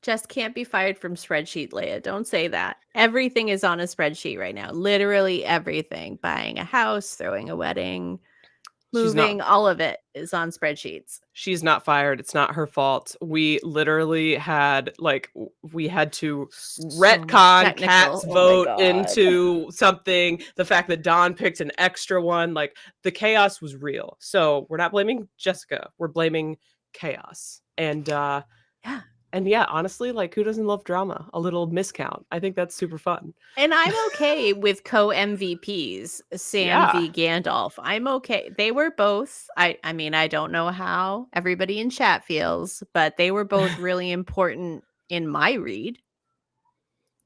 Just can't be fired from spreadsheet, Leia. Don't say that. Everything is on a spreadsheet right now. Literally everything. Buying a house, throwing a wedding, moving, all of it is on spreadsheets. She's not fired. It's not her fault. We literally had to retcon Cat's vote into something. The fact that Don picked an extra one, like the chaos was real. So we're not blaming Jessica. We're blaming chaos. And And yeah, honestly, like who doesn't love drama? A little miscount. I think that's super fun. And I'm okay with co-MVPs, Sam v. Gandalf. I'm okay. They were both, I mean, I don't know how everybody in chat feels, but they were both really important in my read.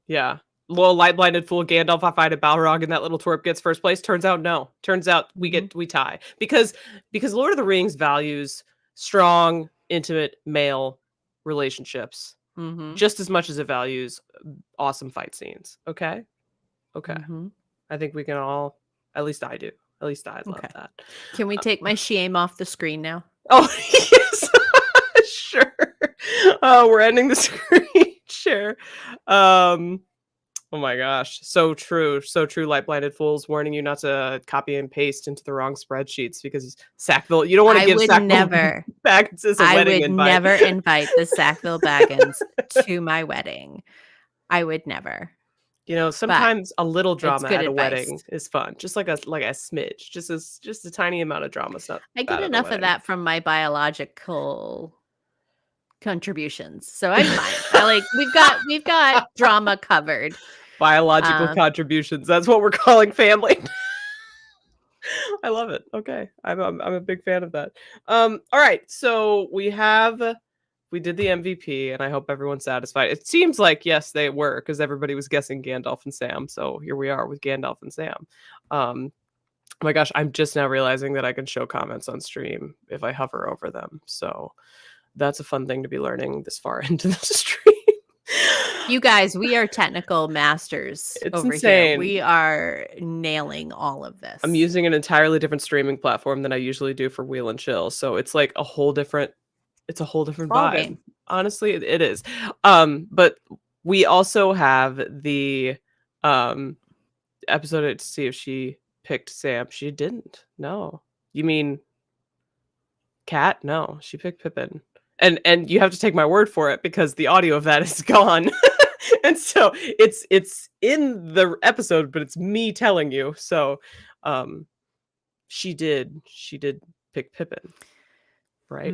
Yeah. Little light-blinded fool Gandalf, I fight a Balrog and that little twerp gets first place. Turns out no. Turns out we tie. Because Lord of the Rings values strong, intimate male relationships just as much as it values awesome fight scenes. Okay. I think we can all, at least I do. At least I love that. Can we take my shame off the screen now? Oh, yes. Sure. We're ending the screen share. Oh my gosh. So true. So true. Light blinded fools warning you not to copy and paste into the wrong spreadsheets because Sackville, you don't want to give Sackville Baggins as a wedding invite. I would never invite the Sackville Baggins to my wedding. I would never. You know, sometimes a little it's drama good at a advice. wedding is fun. Just like a smidge. Just a tiny amount of drama is not I get bad at a enough of wedding. that from my biological contributions, so I'm fine. We've got drama covered. Biological contributions. That's what we're calling family. I love it. Okay. I'm a big fan of that. All right. So we did the MVP and I hope everyone's satisfied. It seems like yes, they were because everybody was guessing Gandalf and Sam. So here we are with Gandalf and Sam. Oh my gosh, I'm just now realizing that I can show comments on stream if I hover over them. So that's a fun thing to be learning this far into the stream. You guys, we are technical masters It's over here. insane. We are nailing all of this. I'm using an entirely different streaming platform than I usually do for Wheel and Chill. So it's like a whole different Ball vibe. game. Honestly, it is. But we also have the episode to see if she picked Sam. She didn't. No. You mean Cat? No, she picked Pippin. And you have to take my word for it because the audio of that is gone. And so it's in the episode, but it's me telling you. So she did pick Pippin. Right?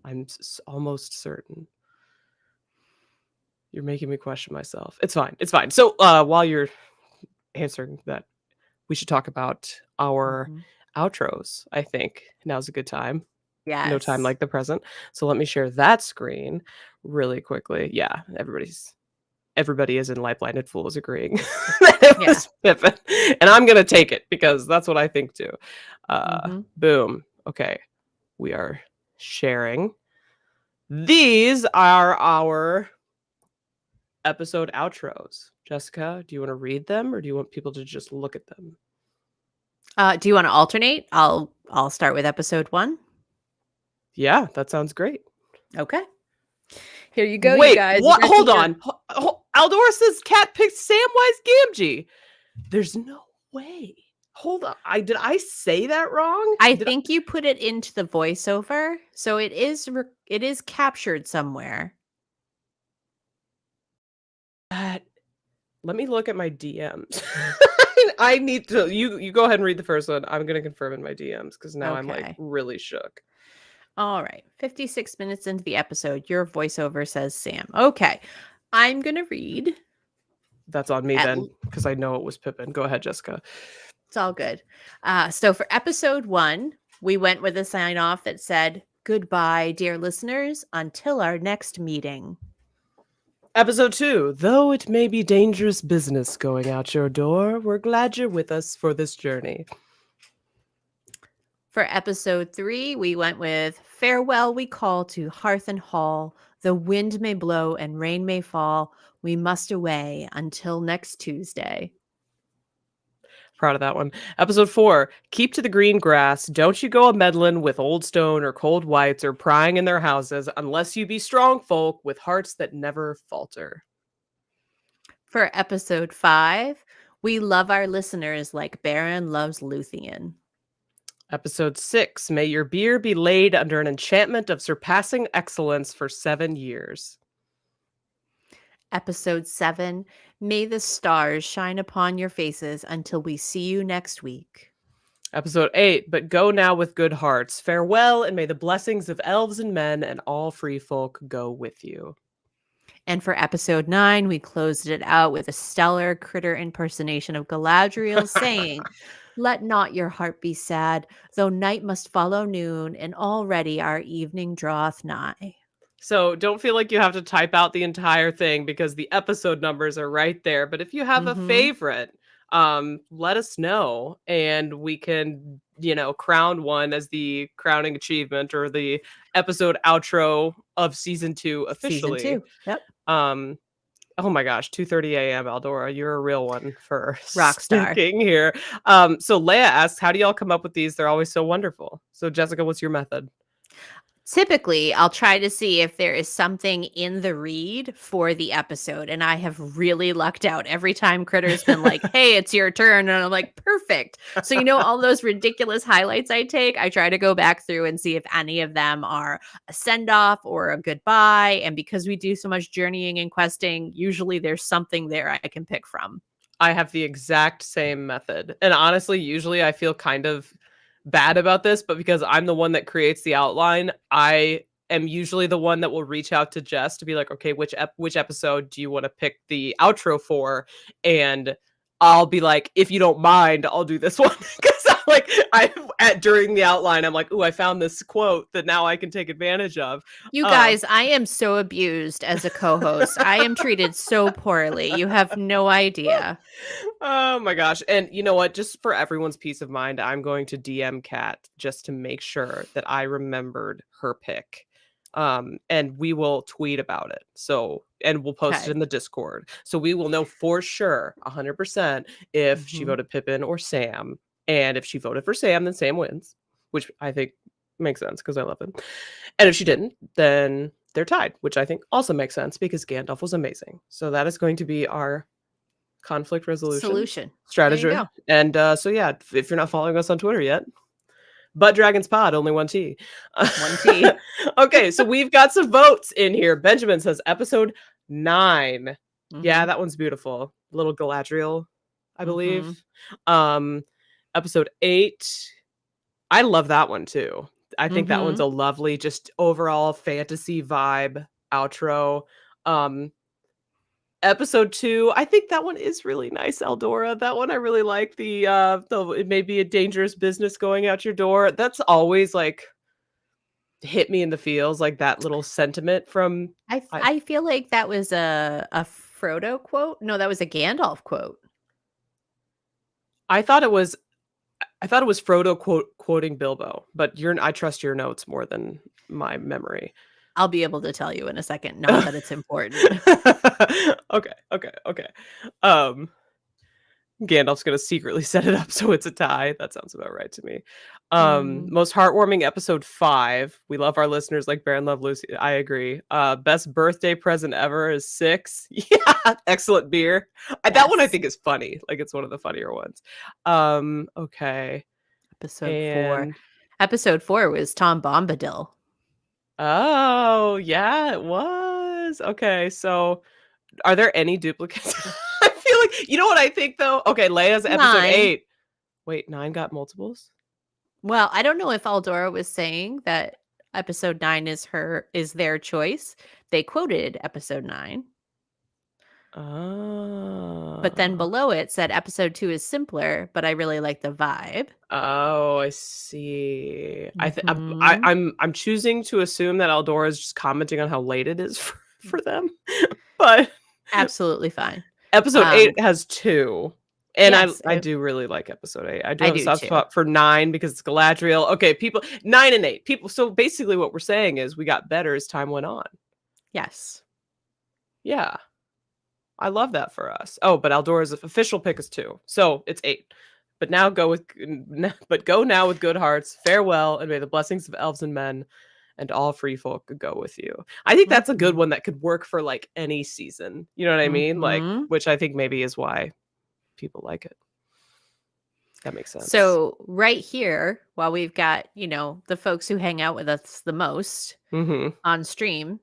I'm almost certain. You're making me question myself. It's fine. It's fine. So while you're answering that, we should talk about our outros. I think now's a good time. Yes. No time like the present. So let me share that screen really quickly. Yeah, everybody is in Light Blinded Fools agreeing that it was Pippin. And I'm going to take it because that's what I think too. Boom. Okay. We are sharing. These are our episode outros. Jessica, do you want to read them or do you want people to just look at them? Do you want to alternate? I'll start with episode 1. Yeah, that sounds great. Okay. Here you go, Wait, you guys. what? Hold on. Aldora says Cat picked Samwise Gamgee. There's no way. Hold on. Did I say that wrong? I think you put it into the voiceover, so it is captured somewhere. Let me look at my DMs. I need to. You go ahead and read the first one. I'm gonna confirm in my DMs because now I'm like really shook. All right, 56 minutes into the episode, your voiceover says Sam. Okay, I'm gonna read. That's on me then, because I know it was Pippin. Go ahead, Jessica. It's all good. So for episode 1, we went with a sign off that said, "Goodbye, dear listeners, until our next meeting." Episode 2, though it may be dangerous business going out your door, we're glad you're with us for this journey. For episode 3, we went with "Farewell we call to hearth and hall. The wind may blow and rain may fall. We must away until next Tuesday." Proud of that one. Episode 4, keep to the green grass. Don't you go a meddling with old stone or cold whites or prying in their houses unless you be strong folk with hearts that never falter. For episode 5, we love our listeners like Baron loves Luthien. Episode 6, may your beer be laid under an enchantment of surpassing excellence for 7 years. Episode 7, may the stars shine upon your faces until we see you next week. Episode 8, but go now with good hearts. Farewell, and may the blessings of elves and men and all free folk go with you. And for episode 9, we closed it out with a stellar Kritter impersonation of Galadriel saying, "Let not your heart be sad, though night must follow noon, and already our evening draweth nigh." So don't feel like you have to type out the entire thing because the episode numbers are right there. But if you have a favorite, let us know and we can, crown one as the crowning achievement or the episode outro of season 2 officially. Season 2. Yep. Oh my gosh, 2:30 a.m. Aldora, you're a real one for Rockstar here. So Leia asks, how do y'all come up with these? They're always so wonderful. So Jessica, what's your method? Typically, I'll try to see if there is something in the read for the episode, and I have really lucked out every time Critter's been like, "Hey, it's your turn," and I'm like, "Perfect." So, all those ridiculous highlights I take, I try to go back through and see if any of them are a send-off or a goodbye, and because we do so much journeying and questing, usually there's something there I can pick from. I have the exact same method. And honestly, usually I feel kind of bad about this, but because I'm the one that creates the outline, I am usually the one that will reach out to Jess to be like, "Okay, which episode do you want to pick the outro for?" And I'll be like, "If you don't mind, I'll do this one." Because during the outline, I'm like, "Ooh, I found this quote that now I can take advantage of." You Um, guys, I am so abused as a co-host. I am treated so poorly. You have no idea. Oh my gosh. And you know what? Just for everyone's peace of mind, I'm going to DM Kat just to make sure that I remembered her pick. And we will tweet about it. So, and we'll post it Okay. in the Discord. So we will know for sure 100% if she Mhm. voted Pippin or Sam. And if she voted for Sam, then Sam wins, which I think makes sense because I love him. And if she didn't, then they're tied, which I think also makes sense because Gandalf was amazing. So that is going to be our conflict resolution Solution. There you strategy. go. And so yeah, if you're not following us on Twitter yet, but Dragons Pod, only one T. 1T. Okay, so we've got some votes in here. Benjamin says episode 9. Yeah, Mhm. that one's beautiful. Little Galadriel, I believe. Mhm. Um episode 8. I love that one too. I think that one's Mhm. a lovely, just overall fantasy vibe outro. Um Episode 2, I think that one is really nice, Eldora. That one I really like the it may be a dangerous business going out your door. That's always, like, hit me in the feels, like, that little sentiment from I I feel like that was a Frodo quote. No, that was a Gandalf quote. I thought it was I thought it was Frodo quoting Bilbo, but I trust your notes more than my memory. I'll be able to tell you in a second. Not that it's important. Okay, okay, okay. Um Gandalf's gonna secretly set it up so it's a tie. That sounds about right to me. Mhm. Most heartwarming episode 5. We love our listeners like Baron Love Lucy. I agree. Best birthday present ever is 6. Yeah, excellent beer. That one I Yes. think is funny. Like it's one of the funnier ones. Okay. Episode 4. And Episode 4 was Tom Bombadil. oh yeah, it was. Okay, so are there any duplicates? I feel like you know what I think though? Okay, Leia's episode 9. 8. Wait, 9 got multiples? Well, I don't know if Aldora was saying that episode 9 is their choice. They quoted episode 9, but then Oh. below it said episode 2 is simpler, but I really like the vibe. Oh, I see. Mhm. I'm choosing to assume that Eldora is just commenting on how late it is for them. But Absolutely fine. episode 8 Um, has 2. And yes, I do really like episode 8. I do I have a do soft too. spot for 9 because it's Galadriel. Okay, people 9 and 8. People so basically what we're saying is we got better as time went on. Yes. Yeah. I love that for us. Oh, but Aldora's official pick is 2. So it's 8. But go now with good hearts. Farewell, and may the blessings of elves and men and all free folk go with you. I think that's a good Mhm. one that could work for like any season. You know what I mean? Like, Mhm. which I think maybe is why people like it. That makes sense. So, right here, while we've got, the folks who hang out with us the most Mhm. on stream,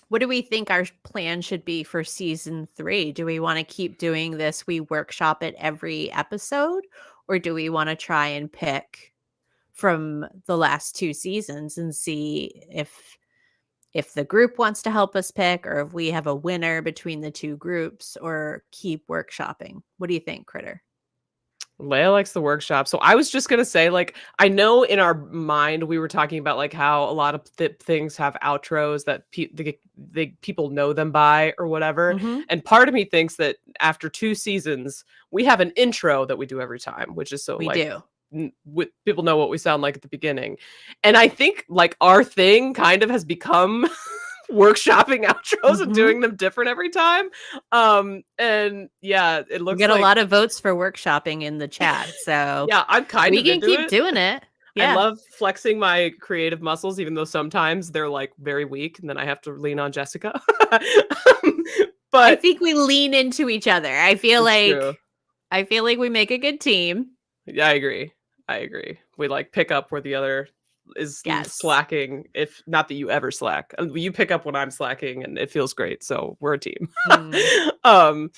what do we think our plan should be for season 3? Do we want to keep doing this? We workshop it every episode, or do we want to try and pick from the last 2 seasons and see if the group wants to help us pick, or if we have a winner between the 2 groups, or keep workshopping? What do you think, Critter? Leia likes the workshop. So I was just gonna say, like, I know in our mind we were talking about like how a lot of things have outros that people know them by or whatever. Mhm. And part of me thinks that after 2 seasons, we have an intro that we do every time, which is so We like do. people know what we sound like at the beginning. And I think like our thing kind of has become workshopping outros and Mhm. doing them different every time. And yeah, it We looks get a like lot of votes for workshopping in the chat, so yeah, I'm kind we of can into keep it. doing it. Yeah. love flexing my creative muscles, even though sometimes they're like very weak, and then I have to lean on Jessica. I But think we lean into each other. I feel it's true. like we make a good team. Yeah, I agree. I agree. We like pick up where the other is Yes. slacking. If not that you ever slack, you pick up when I'm slacking, and it feels great. So we're a team. Mm. um.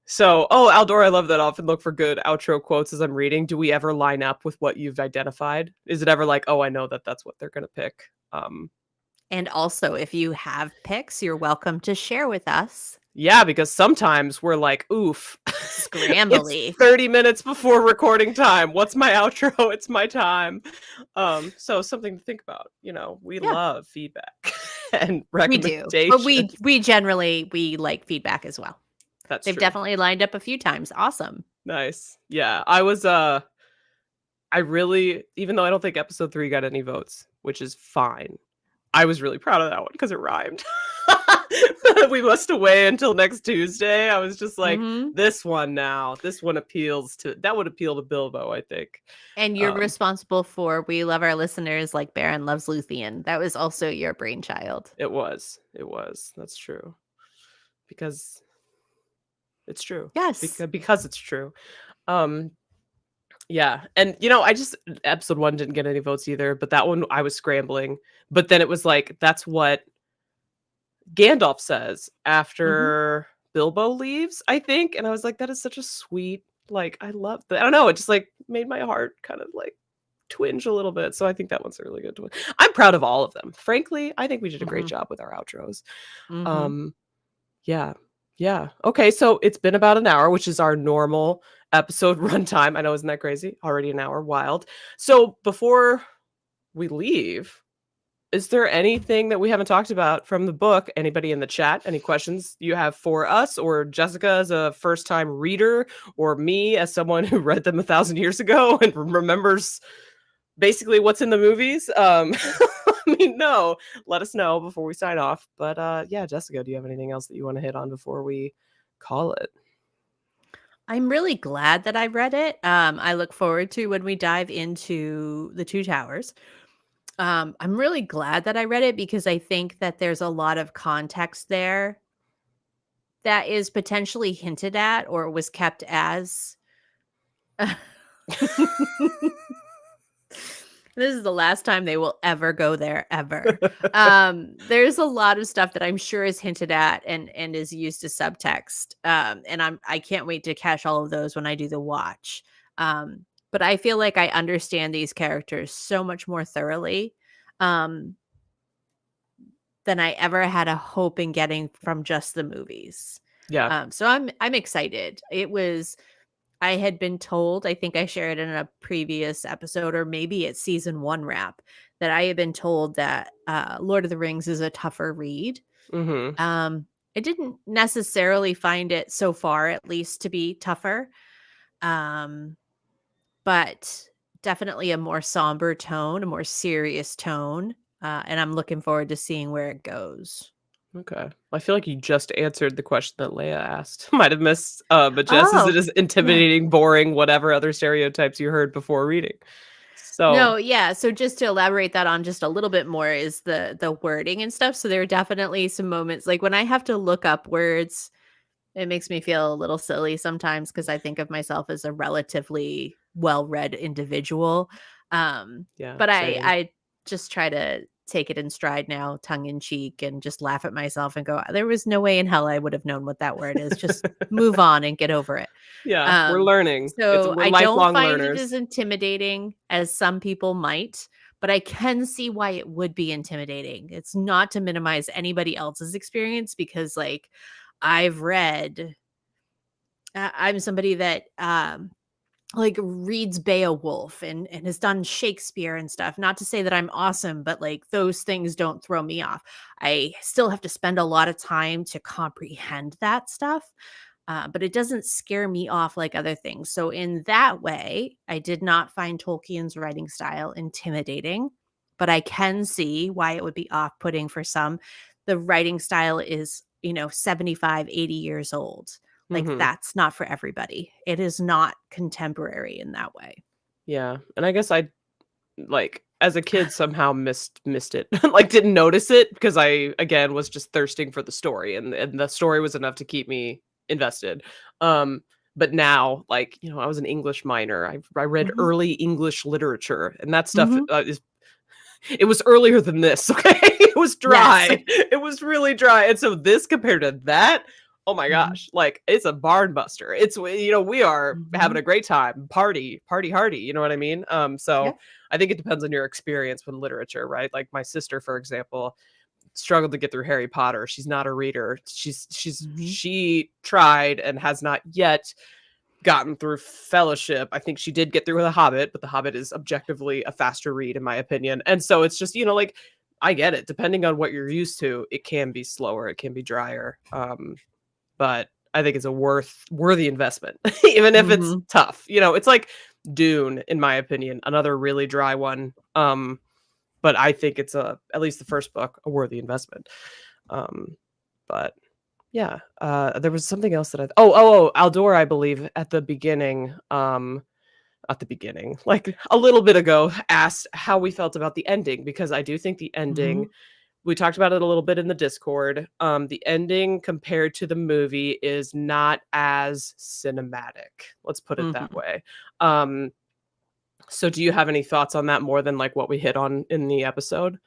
So, oh, Aldor, I love that. I often look for good outro quotes as I'm reading. Do we ever line up with what you've identified? Is it ever like, oh, I know that that's what they're gonna pick? And also, if you have picks, you're welcome to share with us. Yeah, because sometimes we're like, oof, it's Scrambly. 30 minutes before recording time. What's my outro? It's my time. So something to think about. We Yeah, love feedback and we do. But recommendations. we generally we like feedback as well. That's They've true. definitely lined up a few times. Awesome. Nice. Yeah. I really, even though I don't think episode 3 got any votes, which is fine, I was really proud of that one because it rhymed. We must wait until next Tuesday. I was just like, Mhm. this one now. This one that would appeal to Bilbo, I think. And you're Um, responsible for We Love Our Listeners Like Baron Loves Luthien. That was also your brainchild. it was. It was. That's true. Because it's true. Yes. Because it's true. Um, yeah. And I just episode 1 didn't get any votes either, but that one I was scrambling. But then it was like, that's what Gandalf says Mhm. after Bilbo leaves, I think. And I was like, that is such a sweet, like, I love that. I don't know. It just like made my heart kind of like twinge a little bit. So I think that one's a really good one. I'm proud of all of them. Frankly, I think we did a great Mhm. job with our outros. Mhm. Um, yeah. Yeah. Okay. So it's been about an hour, which is our normal episode runtime. I know, isn't that crazy? Already an hour. Wild. So before we leave, is there anything that we haven't talked about from the book? Anybody in the chat? Any questions you have for us, or Jessica as a first-time reader, or me as someone who read them 1,000 years ago and remembers basically what's in the movies? I mean, no. Let us know before we sign off. But yeah, Jessica, do you have anything else that you want to hit on before we call it? I'm really glad that I read it. I look forward to when we dive into the Two Towers. I'm really glad that I read it because I think that there's a lot of context there that is potentially hinted at or was kept as this is the last time they will ever go there ever. There's a lot of stuff that I'm sure is hinted at and is used as subtext. And I can't wait to catch all of those when I do the watch. But I feel like I understand these characters so much more thoroughly um, than I ever had a hope in getting from just the movies. Yeah. So I'm excited. I had been told, I think I shared in a previous episode, or maybe it's season 1 wrap, that I had been told that Lord of the Rings is a tougher read. Mm-hmm. I didn't necessarily find it so far, at least, to be tougher, um, but definitely a more somber tone, a more serious tone. And I'm looking forward to seeing where it goes. Okay. I feel like you just answered the question that Leia asked. Might have missed. But Jess, is it Oh, as yeah. intimidating, boring, whatever other stereotypes you heard before reading? So No, yeah, so just to elaborate that on just a little bit more is the wording and stuff, so there are definitely some moments like, when I have to look up words, it makes me feel a little silly sometimes because I think of myself as a relatively well-read individual, yeah, but same. I just try to take it in stride now, tongue in cheek, and just laugh at myself and go, "There was no way in hell I would have known what that word is, just move on and get over it." Yeah, we're Um, learning. so We're I don't lifelong find it as learners. intimidating as some people might, but I can see why it would be intimidating. It's not to minimize anybody else's experience because, like, I've read I'm somebody that like reads Beowulf and has done Shakespeare and stuff. Not to say that I'm awesome, but like those things don't throw me off. I still have to spend a lot of time to comprehend that stuff. But it doesn't scare me off like other things. So, in that way, I did not find Tolkien's writing style intimidating, but I can see why it would be off putting for some. The writing style is, 75, 80 years old. Like, Hmm. that's not for everybody. It is not contemporary in that way. Yeah, and I guess I like as a kid somehow missed it. Like didn't notice it because I again was just thirsting for the story, and the story was enough to keep me invested. Um but now, like, you know, I was an English minor. I read Mhm. early English literature, and that stuff Mhm. is it was earlier than this, okay? It was Yes. dry. It was really dry. And so this compared to that, oh my Mhm. gosh, like it's a barn buster. It's, you know, we are having Mhm. a great time, party hardy, you know what I mean? So Yep. I think it depends on your experience with literature, right? Like my sister, for example, struggled to get through Harry Potter. She's not a reader. Mhm. She tried and has not yet gotten through Fellowship. I think she did get through The Hobbit, but The Hobbit is objectively a faster read in my opinion. And so it's just, you know, like I get it. Depending on what you're used to, it can be slower, it can be drier. But I think it's a worthy investment, even if it's Mhm. tough. You know, it's like Dune, in my opinion, another really dry one. But I think it's at least the first book, a worthy investment. Um, but yeah, there was something else that Aldor, I believe, at the beginning, like a little bit ago, asked how we felt about the ending, because I do think the ending, Mhm. we talked about it a little bit in the Discord. The ending compared to the movie is not as cinematic. Let's put it that Mhm. way. Um, so do you have any thoughts on that more than like what we hit on in the episode?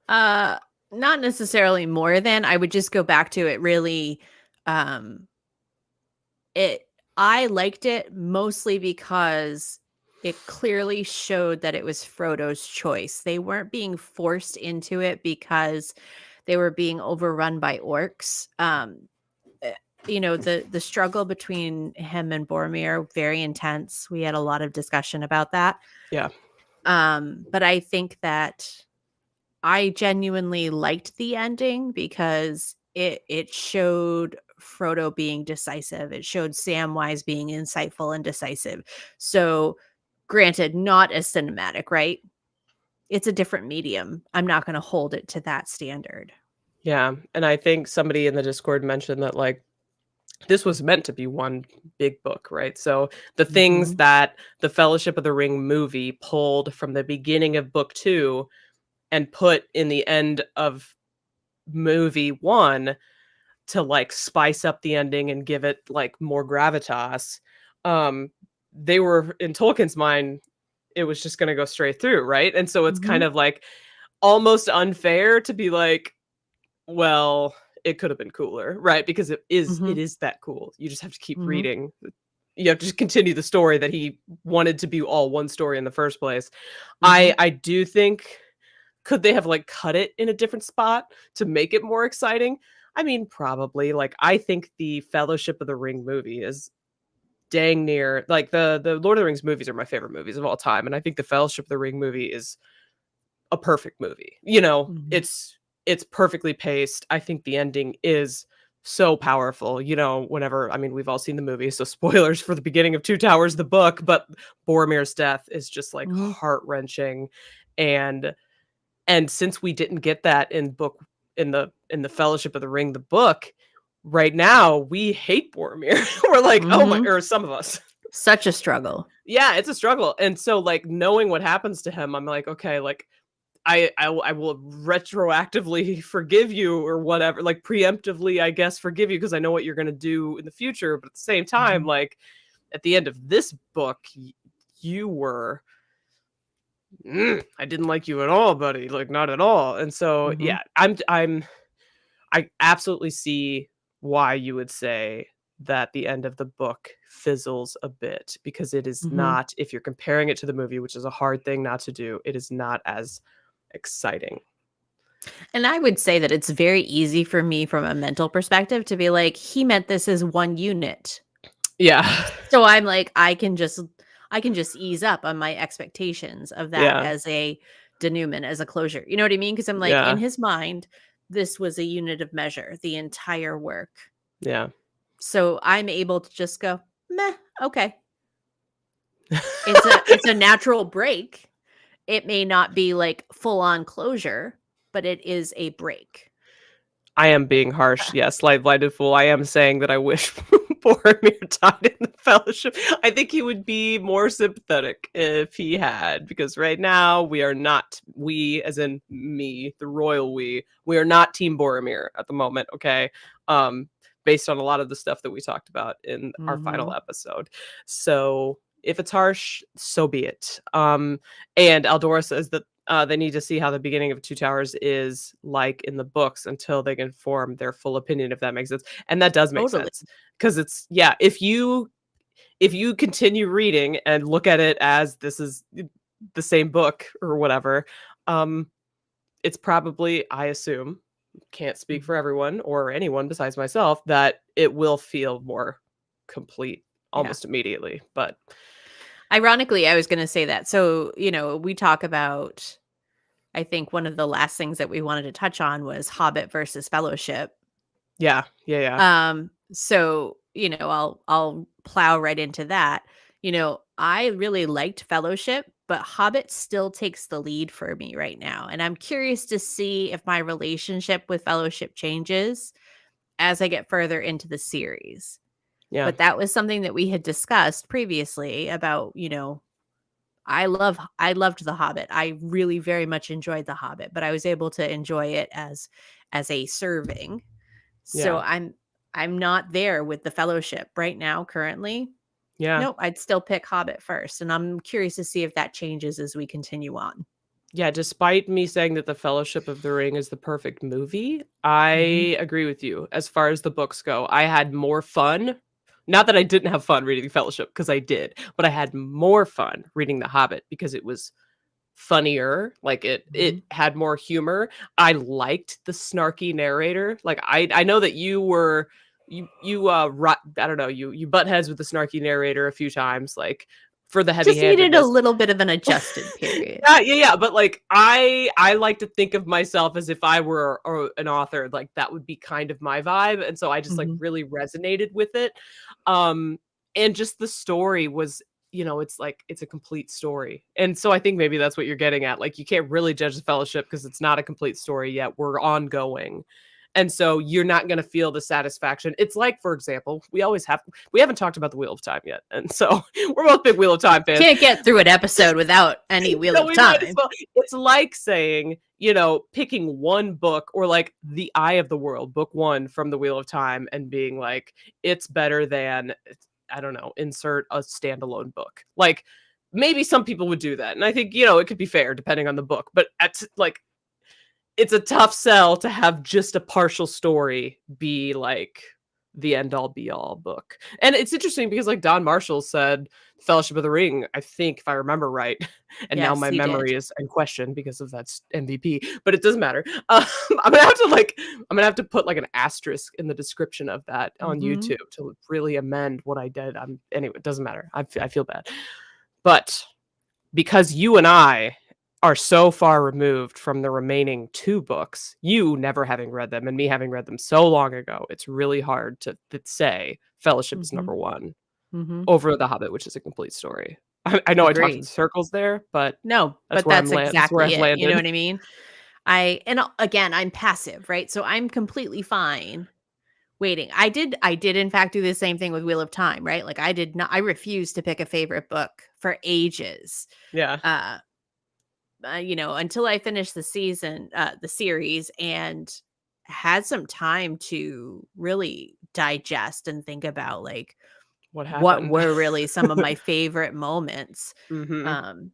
Uh, Not necessarily more than. I would just go back to it really, um, it I liked it mostly because it clearly showed that it was Frodo's choice. They weren't being forced into it because they were being overrun by orcs. Eh, the struggle between him and Boromir, very intense. We had a lot of discussion about that. Yeah. But I think that I genuinely liked the ending because it showed Frodo being decisive. It showed Samwise being insightful and decisive. So, granted, not as cinematic, right? It's a different medium. I'm not going to hold it to that standard. Yeah. And I think somebody in the Discord mentioned that like this was meant to be one big book, right? So the things Mhm. that the Fellowship of the Ring movie pulled from the beginning of book 2 and put in the end of movie 1 to like spice up the ending and give it like more gravitas, um they were in Tolkien's mind, it was just going to go straight through, right? And so it's kind Mhm. of like almost unfair to be like, well, it could have been cooler, right? Because it Mhm. is that cool. You just have to keep Mhm. reading. You have to just continue the story that he wanted to be all one story in the first place. Mhm. I do think, could they have like cut it in a different spot to make it more exciting? I mean, probably. Like I think the Fellowship of the Ring movie is dang near like the Lord of the Rings movies are my favorite movies of all time, and I think the Fellowship of the Ring movie is a perfect movie. You know, Mhm. it's perfectly paced. I think the ending is so powerful. You know, whenever, I mean, we've all seen the movie, so spoilers for the beginning of Two Towers, the book, but Boromir's death is just like Mhm. heart-wrenching. And since we didn't get that in the Fellowship of the Ring, the book, right now we hate Boromir. We're like, oh my, Mhm. or some of us. Such a struggle. Yeah, it's a struggle. And so like knowing what happens to him, I'm like, okay, like I will retroactively forgive you or whatever, like preemptively, I guess, forgive you because I know what you're gonna do in the future. But at the same time, Mhm. like at the end of this book, you were, I didn't like you at all, buddy. Like not at all. And so Mhm. yeah, I absolutely see why you would say that the end of the book fizzles a bit, because it is Mhm. not, if you're comparing it to the movie, which is a hard thing not to do, it is not as exciting. And I would say that it's very easy for me from a mental perspective to be like, he meant this as one unit. Yeah. So I'm like, I can just ease up on my expectations of that Yeah. as a denouement, as a closure. You know what I mean? Because I'm like, in Yeah. his mind, this was a unit of measure, the entire work. Yeah. So I'm able to just go, meh, okay. It's a natural break. It may not be like full on closure, but it is a break. I am being harsh. Yes, light blinded fool. I am saying that I wish Boromir died in the Fellowship. I think he would be more sympathetic if he had, because right now we are not, we as in me, the royal we are not Team Boromir at the moment, okay? Based on a lot of the stuff that we talked about in our final episode. So if it's harsh, so be it. And Aldora says that they need to see how the beginning of Two Towers is like in the books until they can form their full opinion, if that makes sense. And that does make Totally. sense, because it's, yeah, if you continue reading and look at it as this is the same book or whatever, it's probably, I assume, can't speak for everyone or anyone besides myself, that it will feel more complete almost immediately. But ironically, I was going to say that. So, we talk about, I think one of the last things that we wanted to touch on was Hobbit versus Fellowship. yeah. So, I'll plow right into that. I really liked Fellowship, but Hobbit still takes the lead for me right now. And I'm curious to see if my relationship with Fellowship changes as I get further into the series. Yeah. But that was something that we had discussed previously about, I loved The Hobbit. I really very much enjoyed The Hobbit, but I was able to enjoy it as a serving. So Yeah. I'm not there with the Fellowship right now currently. Yeah. Nope, I'd still pick Hobbit first, and I'm curious to see if that changes as we continue on. Yeah, despite me saying that The Fellowship of the Ring is the perfect movie, I agree with you. As far as the books go, I had more fun. Not that I didn't have fun reading Fellowship, because I did, but I had more fun reading The Hobbit because it was funnier. Like it had more humor. I liked the snarky narrator. Like I know that you were I don't know, you butt heads with the snarky narrator a few times, like for the Just needed a heavy-handedness. little bit of an adjusted period. Yeah. But like I like to think of myself as if I were an author, like that would be kind of my vibe, and so I just like really resonated with it. And just the story was, it's like it's a complete story, and so I think maybe that's what you're getting at. Like you can't really judge the Fellowship because it's not a complete story yet. We're ongoing. And so you're not going to feel the satisfaction. It's like, for example, we haven't talked about the Wheel of Time yet. And so we're both big Wheel of Time fans. Can't get through an episode without any Wheel of Time. Might as well. It's like saying, picking one book, or like The Eye of the World, book 1 from the Wheel of Time, and being like, it's better than, I don't know, insert a standalone book. Like maybe some people would do that. And I think, it could be fair depending on the book, but it's a tough sell to have just a partial story be like the end all be all book. And it's interesting because like Don Marshall said Fellowship of the Ring, I think, if I remember right, and now Yes, my he memory did. is in question because of that MVP, but it doesn't matter. I'm gonna have to put like an asterisk in the description of that on YouTube to really amend what I did. Anyway, it doesn't matter. I feel bad. But because you and I are so far removed from the remaining 2 books, you never having read them and me having read them so long ago, it's really hard to say Fellowship is number 1 over The Hobbit, which is a complete story. I know I talked in Agreed. circles there, but No, that's but where that's that's where exactly I've it. You know landed. what I mean? Again, I'm passive, right? So I'm completely fine waiting. I did in fact do the same thing with Wheel of Time, right? Like I refused to pick a favorite book for ages. Yeah. Until I finished the series, and had some time to really digest and think about like What what happened? were really some of my favorite moments. Mhm.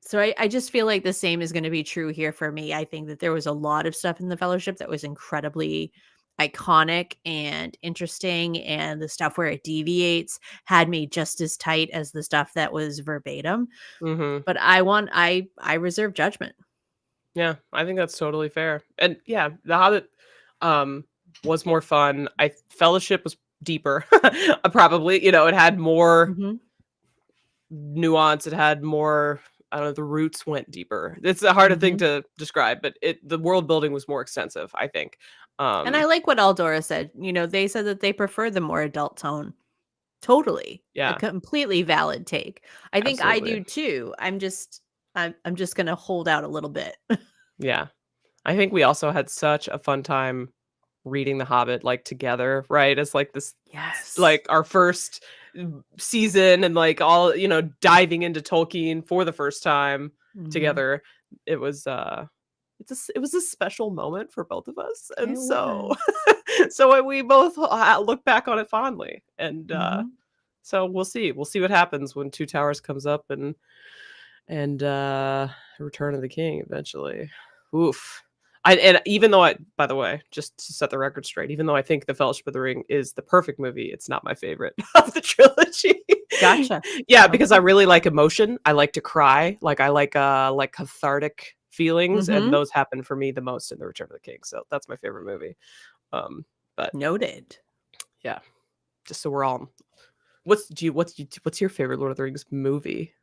So I just feel like the same is going to be true here for me. I think that there was a lot of stuff in the Fellowship that was incredibly iconic and interesting, and the stuff where it deviates had me just as tight as the stuff that was verbatim. Mhm. But I reserve judgment. Yeah, I think that's totally fair. And yeah, The Hobbit was more fun. Fellowship was deeper. Probably, it had more Mhm. nuance. It had more, I don't know, the roots went deeper. It's a harder thing Mhm. to describe, but the world building was more extensive, I think. And I like what Aldora said. They said that they prefer the more adult tone. Totally. A Yeah, completely valid take. I think I absolutely. do too. I'm just gonna hold out a little bit. Yeah. I think we also had such a fun time reading The Hobbit like together, right? As like this, Yes. like our first season, and like all, you know, diving into Tolkien for the first time together. It was it was a special moment for both of us, and It so was. so we both look back on it fondly, and Mhm. so we'll see what happens when Two Towers comes up, and Return of the King eventually. Oof. And even though by the way, just to set the record straight, even though I think The Fellowship of the Ring is the perfect movie, it's not my favorite of the trilogy. Gotcha. Yeah, because I Okay. really like emotion. I like to cry. Like I like cathartic feelings, and Mhm. those happen for me the most in The Return of the King. So that's my favorite movie. But Noted. yeah, just so we're all what's your favorite Lord of the Rings movie?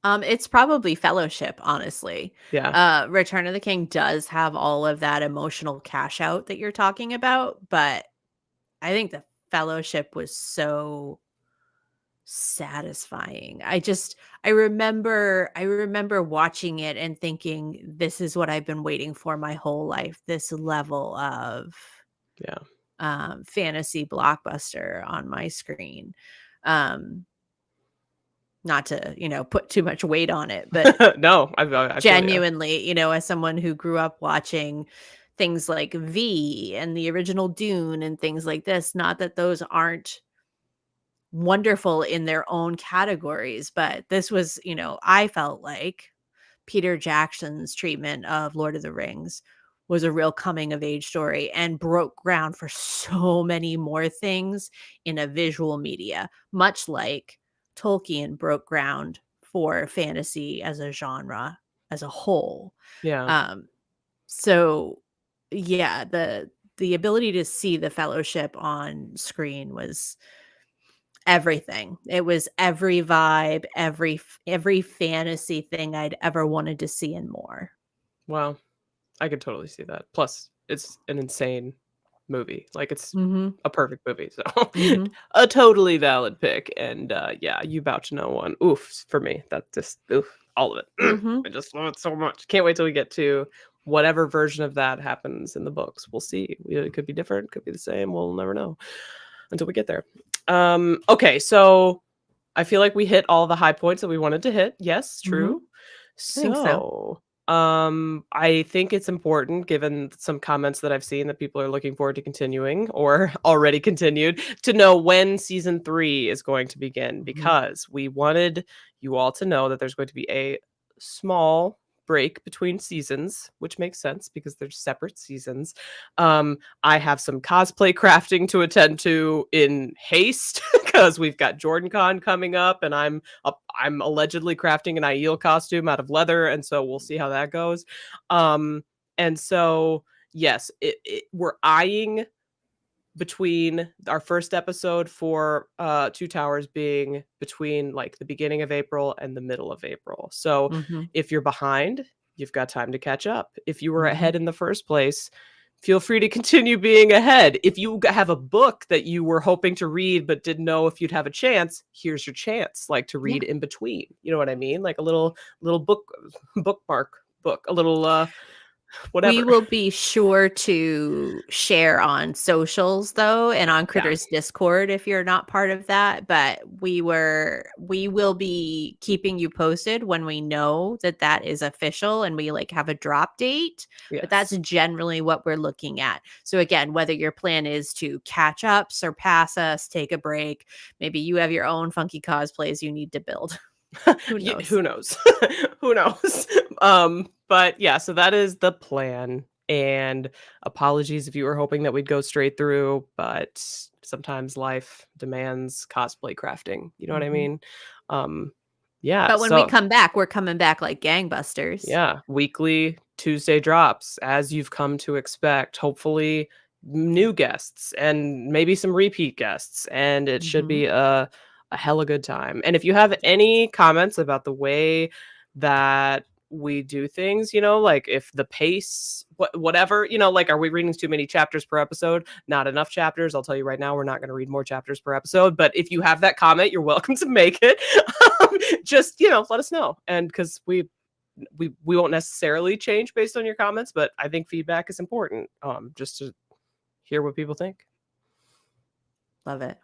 It's probably Fellowship, honestly. Yeah. Return of the King does have all of that emotional cash out that you're talking about, but I think the Fellowship was so satisfying. I remember watching it and thinking, this is what I've been waiting for my whole life. This level of Yeah. fantasy blockbuster on my screen. Um, not to, put too much weight on it, but No, I feel you. genuinely, as someone who grew up watching things like V and the original Dune and things like this, not that those aren't wonderful in their own categories, but this was, I felt like Peter Jackson's treatment of Lord of the Rings was a real coming of age story and broke ground for so many more things in a visual media, much like Tolkien broke ground for fantasy as a genre as a whole. Yeah. Um, so yeah, the ability to see the Fellowship on screen was everything. It was every vibe, every fantasy thing I'd ever wanted to see and more. Wow. I could totally see that. Plus, it's an insane movie. Like it's Mhm. a perfect movie. So Mhm. a totally valid pick. And yeah, you about to know one. Oof, for me. That just oof, all of it. Mhm. I just love it so much. Can't wait till we get to whatever version of that happens in the books. We'll see. It could be different, could be the same. We'll never know until we get there. Okay, so I feel like we hit all the high points that we wanted to hit. Yes, Mhm. true. I think so. So, I think it's important, given some comments that I've seen that people are looking forward to continuing or already continued, to know when season 3 is going to begin, Mhm. because we wanted you all to know that there's going to be a small break between seasons, which makes sense because they're separate seasons. I have some cosplay crafting to attend to in haste because we've got JordanCon coming up, and I'm allegedly crafting an Aiel costume out of leather, and so we'll see how that goes. And so yes, we're eyeing between our first episode for Two Towers being between like the beginning of April and the middle of April. So Mhm. if you're behind, you've got time to catch up. If you were Mhm. ahead in the first place, feel free to continue being ahead. If you have a book that you were hoping to read but didn't know if you'd have a chance, here's your chance, like to Yeah. read in between. You know what I mean? Like a little bookmark book, a little We whatever. will be sure to share on socials though, and on Yeah. Critter's Discord if you're not part of that, but we will be keeping you posted when we know that that is official and we like have a drop date, but that's Yes. generally what we're looking at. So again, whether your plan is to catch up, surpass us, take a break, maybe you have your own funky cosplays you need to build. Who knows? Who knows? Who knows? But yeah, so that is the plan. And apologies if you were hoping that we'd go straight through, but sometimes life demands cosplay crafting. You know what I Mhm. mean? Um, yeah, But when we so come back, we're coming back like gangbusters. yeah, weekly Tuesday drops, as you've come to expect. Hopefully, new guests and maybe some repeat guests, and it should Mhm. be a hella good time. And if you have any comments about the way that we do things, you know, like if the pace, whatever, you know, like are we reading too many chapters per episode? Not enough chapters. I'll tell you right now, we're not going to read more chapters per episode. But if you have that comment, you're welcome to make it. Just, you know, let us know. And because we won't necessarily change based on your comments, but I think feedback is important, just to hear what people think. Love it.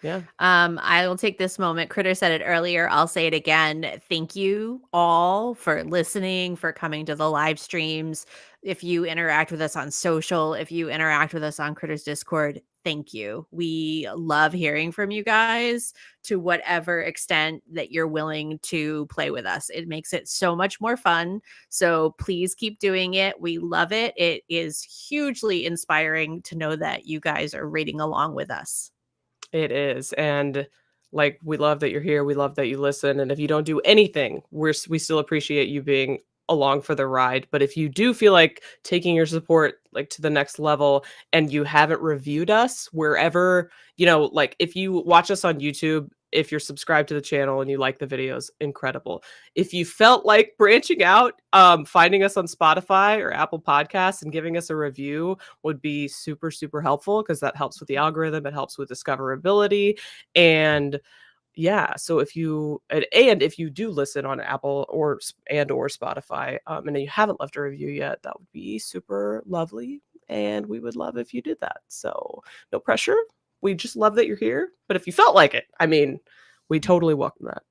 Yeah. I will take this moment. Kritter said it earlier. I'll say it again. Thank you all for listening, for coming to the live streams. If you interact with us on social, if you interact with us on Kritter's Discord, thank you. We love hearing from you guys to whatever extent that you're willing to play with us. It makes it so much more fun. So please keep doing it. We love it. It is hugely inspiring to know that you guys are reading along with us. It is. And like, we love that you're here. We love that you listen. And if you don't do anything, we still appreciate you being along for the ride. But if you do feel like taking your support like to the next level and you haven't reviewed us wherever, like if you watch us on YouTube, if you're subscribed to the channel and you like the videos, incredible. If you felt like branching out, finding us on Spotify or Apple Podcasts and giving us a review would be super, super helpful, because that helps with the algorithm. It helps with discoverability. And yeah, so if you do listen on Apple or Spotify, and you haven't left a review yet, that would be super lovely, and we would love if you did that. So no pressure. We just love that you're here. But if you felt like it, we totally welcome that.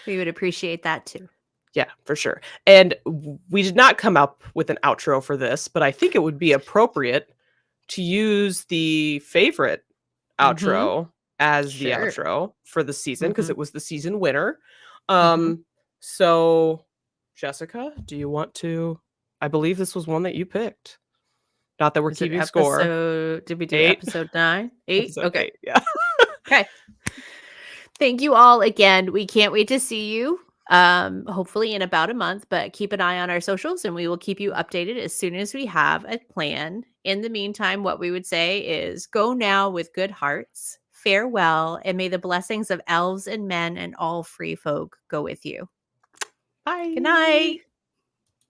We would appreciate that too. Yeah, for sure. And we did not come up with an outro for this, but I think it would be appropriate to use the favorite outro as the outro for the season, because it was the season winner. So Jessica, do you want to? I believe this was one that you picked. Not that we're keeping score. Did we do 8? Episode 9? 8? Episode okay. 8, yeah. Okay. Thank you all again. We can't wait to see you. Hopefully in about a month, but keep an eye on our socials and we will keep you updated as soon as we have a plan. In the meantime, what we would say is go now with good hearts, farewell, and may the blessings of elves and men and all free folk go with you. Bye. Good night.